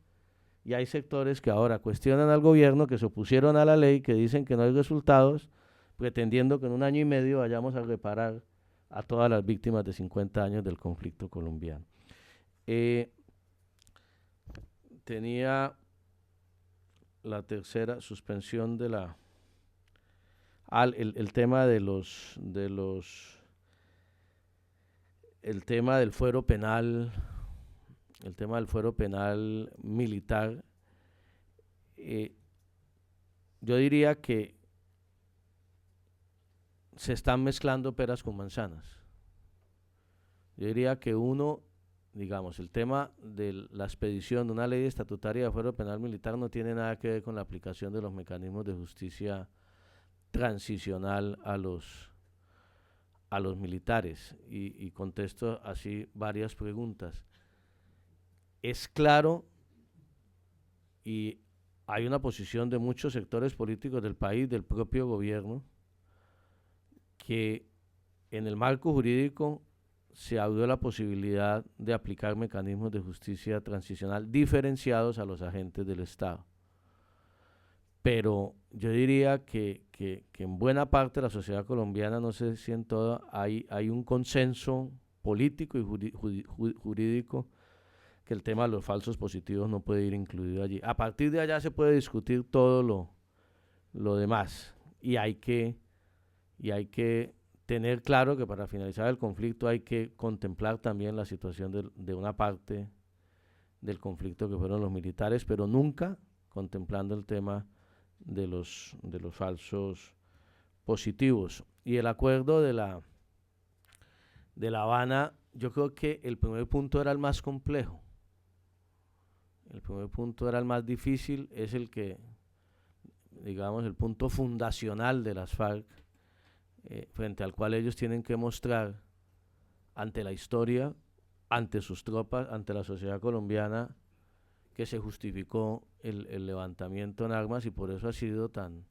Speaker 1: y hay sectores que ahora cuestionan al gobierno, que se opusieron a la ley, que dicen que no hay resultados, pretendiendo que en 1 año y medio vayamos a reparar a todas las víctimas de 50 años del conflicto colombiano. Tenía la tercera suspensión de el tema el tema del fuero penal, el tema del fuero penal militar. Yo diría que se están mezclando peras con manzanas. Yo diría que uno digamos, el tema de la expedición de una ley estatutaria de fuero penal militar no tiene nada que ver con la aplicación de los mecanismos de justicia transicional a los militares. Y contesto así varias preguntas. Es claro, y hay una posición de muchos sectores políticos del país, del propio gobierno, que en el marco jurídico se abrió la posibilidad de aplicar mecanismos de justicia transicional diferenciados a los agentes del Estado. Pero yo diría que en buena parte de la sociedad colombiana, no sé si en toda, hay un consenso político y jurídico que el tema de los falsos positivos no puede ir incluido allí. A partir de allá se puede discutir todo lo demás, y hay que tener claro que para finalizar el conflicto hay que contemplar también la situación de una parte del conflicto que fueron los militares, pero nunca contemplando el tema de los falsos positivos. Y el acuerdo de La Habana, yo creo que el primer punto era el más complejo. El primer punto era el más difícil, es el que, digamos, el punto fundacional de las FARC, frente al cual ellos tienen que mostrar ante la historia, ante sus tropas, ante la sociedad colombiana, que se justificó el levantamiento en armas, y por eso ha sido tan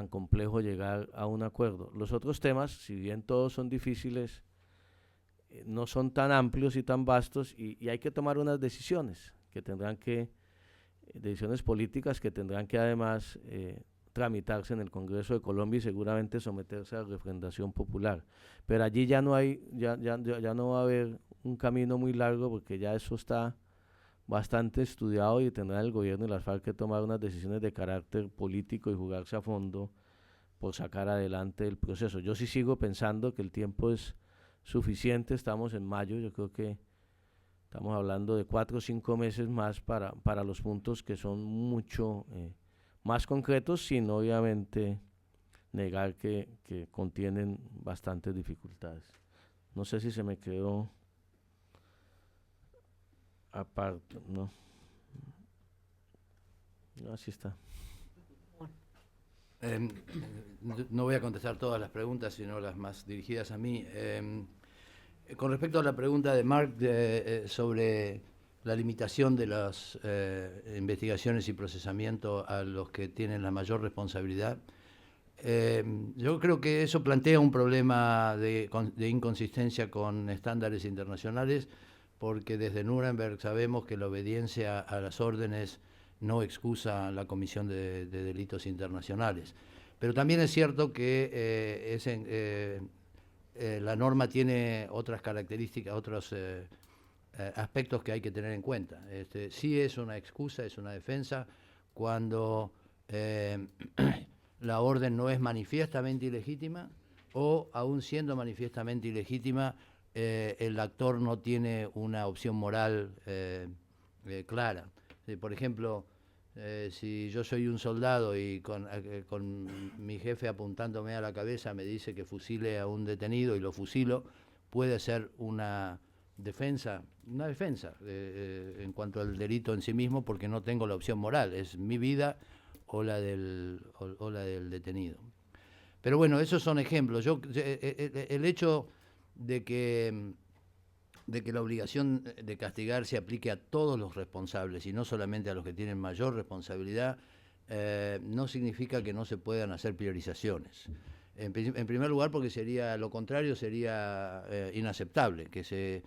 Speaker 1: complejo llegar a un acuerdo. Los otros temas, si bien todos son difíciles, no son tan amplios y tan vastos, y hay que tomar unas decisiones decisiones políticas que tendrán que además tramitarse en el Congreso de Colombia y seguramente someterse a refrendación popular. Pero allí ya no va a haber un camino muy largo, porque ya eso está bastante estudiado, y tendrán el gobierno y las FARC que tomar unas decisiones de carácter político y jugarse a fondo por sacar adelante el proceso. Yo sí sigo pensando que el tiempo es suficiente, estamos en mayo, yo creo que estamos hablando de 4 o 5 meses más para los puntos que son mucho más concretos, sin obviamente negar que contienen bastantes dificultades. No sé si se me quedó aparte, no. Así está.
Speaker 2: No voy a contestar todas las preguntas, sino las más dirigidas a mí. Con respecto a la pregunta de Mark sobre la limitación de las investigaciones y procesamiento a los que tienen la mayor responsabilidad, yo creo que eso plantea un problema de inconsistencia con estándares internacionales, porque desde Nuremberg sabemos que la obediencia a las órdenes no excusa la comisión de delitos internacionales. Pero también es cierto que la norma tiene otras características, otros aspectos que hay que tener en cuenta. Sí es una excusa, es una defensa cuando la orden no es manifiestamente ilegítima, o aún siendo manifiestamente ilegítima, el actor no tiene una opción moral clara. Por ejemplo, si yo soy un soldado y con mi jefe apuntándome a la cabeza me dice que fusile a un detenido y lo fusilo, puede ser una defensa en cuanto al delito en sí mismo, porque no tengo la opción moral, es mi vida o la del detenido. Pero bueno, esos son ejemplos. El hecho de que la obligación de castigar se aplique a todos los responsables y no solamente a los que tienen mayor responsabilidad, no significa que no se puedan hacer priorizaciones. En primer lugar, porque lo contrario sería inaceptable, que se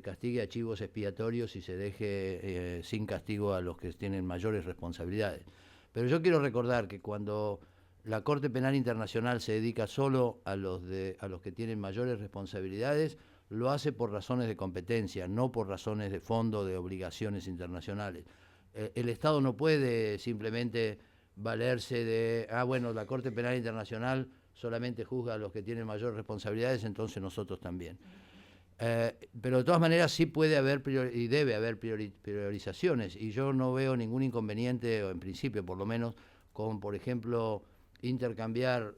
Speaker 2: castigue a chivos expiatorios y se deje sin castigo a los que tienen mayores responsabilidades. Pero yo quiero recordar que cuando la Corte Penal Internacional se dedica solo a los que tienen mayores responsabilidades, lo hace por razones de competencia, no por razones de fondo, de obligaciones internacionales. El Estado no puede simplemente valerse de, bueno, la Corte Penal Internacional solamente juzga a los que tienen mayores responsabilidades, entonces nosotros también. Pero de todas maneras sí puede haber y debe haber priorizaciones, y yo no veo ningún inconveniente, o en principio por lo menos, con, por ejemplo, intercambiar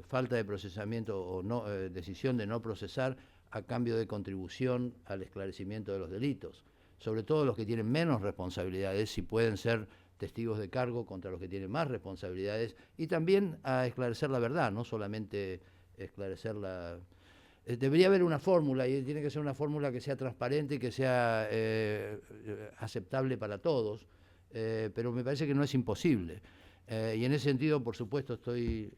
Speaker 2: falta de procesamiento o decisión de no procesar a cambio de contribución al esclarecimiento de los delitos, sobre todo los que tienen menos responsabilidades, si pueden ser testigos de cargo contra los que tienen más responsabilidades, y también a esclarecer la verdad, no solamente esclarecer la... Debería haber una fórmula, y tiene que ser una fórmula que sea transparente y que sea aceptable para todos, pero me parece que no es imposible. Y en ese sentido, por supuesto, estoy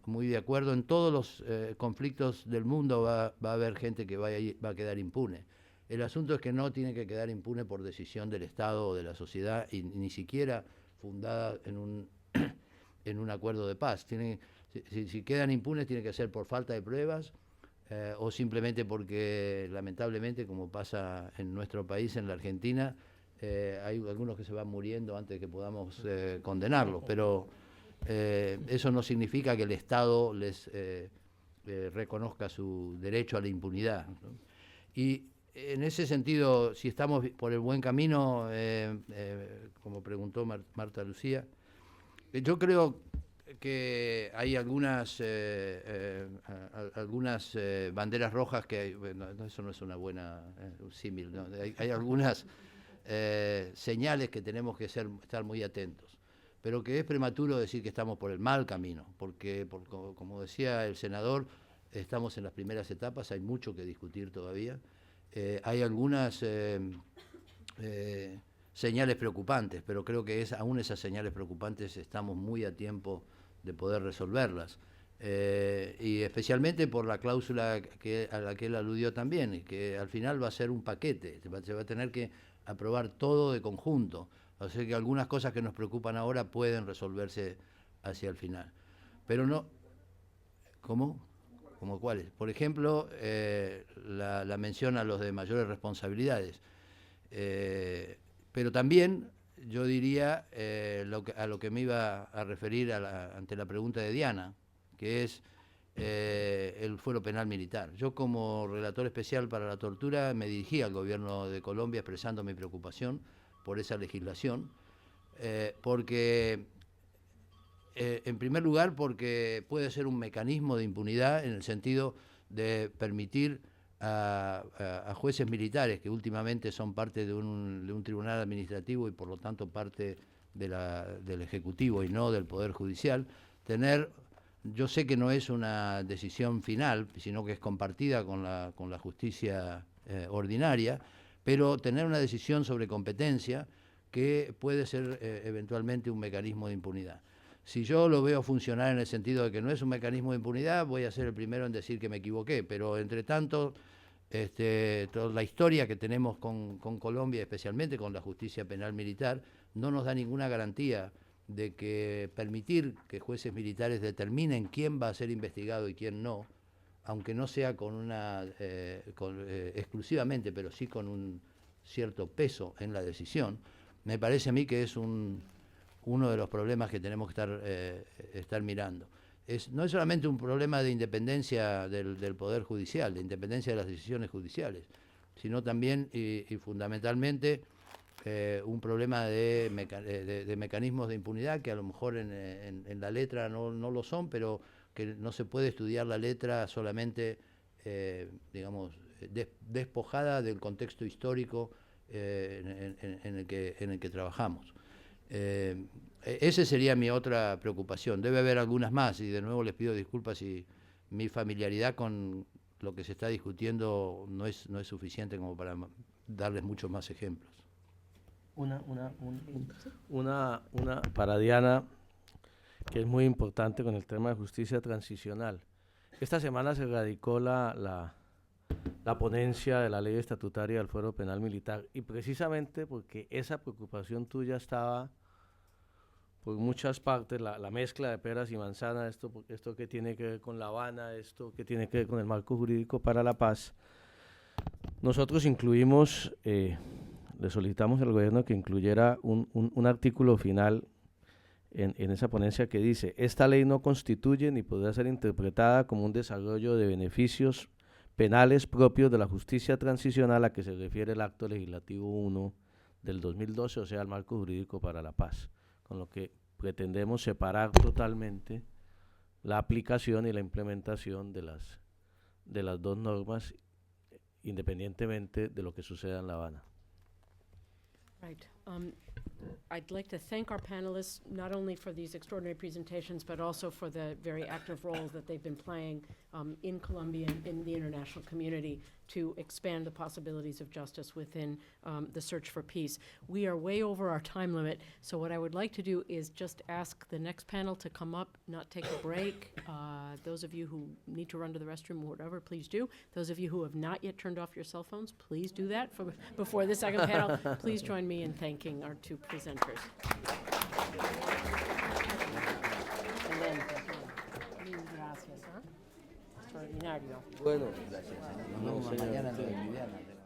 Speaker 2: muy de acuerdo. En todos los conflictos del mundo va a haber gente que va a quedar impune. El asunto es que no tiene que quedar impune por decisión del Estado o de la sociedad, y ni siquiera fundada en un acuerdo de paz. Si quedan impunes, tiene que ser por falta de pruebas, o simplemente porque, lamentablemente, como pasa en nuestro país, en la Argentina, hay algunos que se van muriendo antes de que podamos condenarlos, pero eso no significa que el Estado les reconozca su derecho a la impunidad, ¿no? Y en ese sentido, si estamos por el buen camino, como preguntó Marta Lucía, yo creo que hay algunas banderas rojas que, bueno, eso no es una buena símil, ¿no? Hay algunas señales que tenemos que estar muy atentos, pero que es prematuro decir que estamos por el mal camino, porque como decía el senador, estamos en las primeras etapas, hay mucho que discutir todavía. Hay algunas señales preocupantes, pero creo que aún esas señales preocupantes estamos muy a tiempo de poder resolverlas. Y especialmente por la cláusula a la que él aludió también, y que al final va a ser un paquete, se va a tener que aprobar todo de conjunto. O sea que algunas cosas que nos preocupan ahora pueden resolverse hacia el final. Pero no... ¿Cómo? ¿Como cuáles? Por ejemplo, la mención a los de mayores responsabilidades. Pero también, yo diría, a lo que me iba a referir ante la pregunta de Diana, que es el fuero penal militar. Yo, como relator especial para la tortura, me dirigí al gobierno de Colombia expresando mi preocupación por esa legislación, porque... en primer lugar, porque puede ser un mecanismo de impunidad en el sentido de permitir a jueces militares, que últimamente son parte de un tribunal administrativo y por lo tanto parte del Ejecutivo y no del Poder Judicial, tener, yo sé que no es una decisión final, sino que es compartida con la justicia ordinaria, pero tener una decisión sobre competencia que puede ser eventualmente un mecanismo de impunidad. Si yo lo veo funcionar en el sentido de que no es un mecanismo de impunidad, voy a ser el primero en decir que me equivoqué, pero entre tanto, toda la historia que tenemos con Colombia, especialmente con la justicia penal militar, no nos da ninguna garantía de que permitir que jueces militares determinen quién va a ser investigado y quién no, aunque no sea exclusivamente, pero sí con un cierto peso en la decisión, me parece a mí que es uno de los problemas que tenemos que estar mirando. No es solamente un problema de independencia del Poder Judicial, de independencia de las decisiones judiciales, sino también y fundamentalmente un problema de mecanismos de impunidad que a lo mejor en la letra no lo son, pero que no se puede estudiar la letra solamente, digamos, despojada del contexto histórico en el que trabajamos. Esa sería mi otra preocupación. Debe haber algunas más, y de nuevo les pido disculpas si mi familiaridad con lo que se está discutiendo no es suficiente como para darles muchos más ejemplos.
Speaker 1: Una para Diana, que es muy importante con el tema de justicia transicional. Esta semana se radicó la ponencia de la ley estatutaria del fuero penal militar, y precisamente porque esa preocupación tuya estaba por muchas partes, la mezcla de peras y manzanas, esto que tiene que ver con La Habana, esto que tiene que ver con el marco jurídico para la paz. Nosotros incluimos, le solicitamos al gobierno que incluyera un artículo final en esa ponencia que dice: esta ley no constituye ni podrá ser interpretada como un desarrollo de beneficios penales propios de la justicia transicional a que se refiere el acto legislativo 1 del 2012, o sea, el marco jurídico para la paz, con lo que pretendemos separar totalmente la aplicación y la implementación de las dos normas independientemente de lo que suceda en La Habana.
Speaker 3: Right. I'd like to thank our panelists, not only for these extraordinary presentations, but also for the very active roles that they've been playing in Colombia and in the international community to expand the possibilities of justice within the search for peace. We are way over our time limit, so what I would like to do is just ask the next panel to come up, not take a break. Those of you who need to run to the restroom or whatever, please do. Those of you who have not yet turned off your cell phones, please do that before the second panel. Please join me in thanking our two presenters. And then, mil gracias, ¿ah? Extraordinario.
Speaker 2: Bueno, gracias. Nos vemos mañana en la Viviana.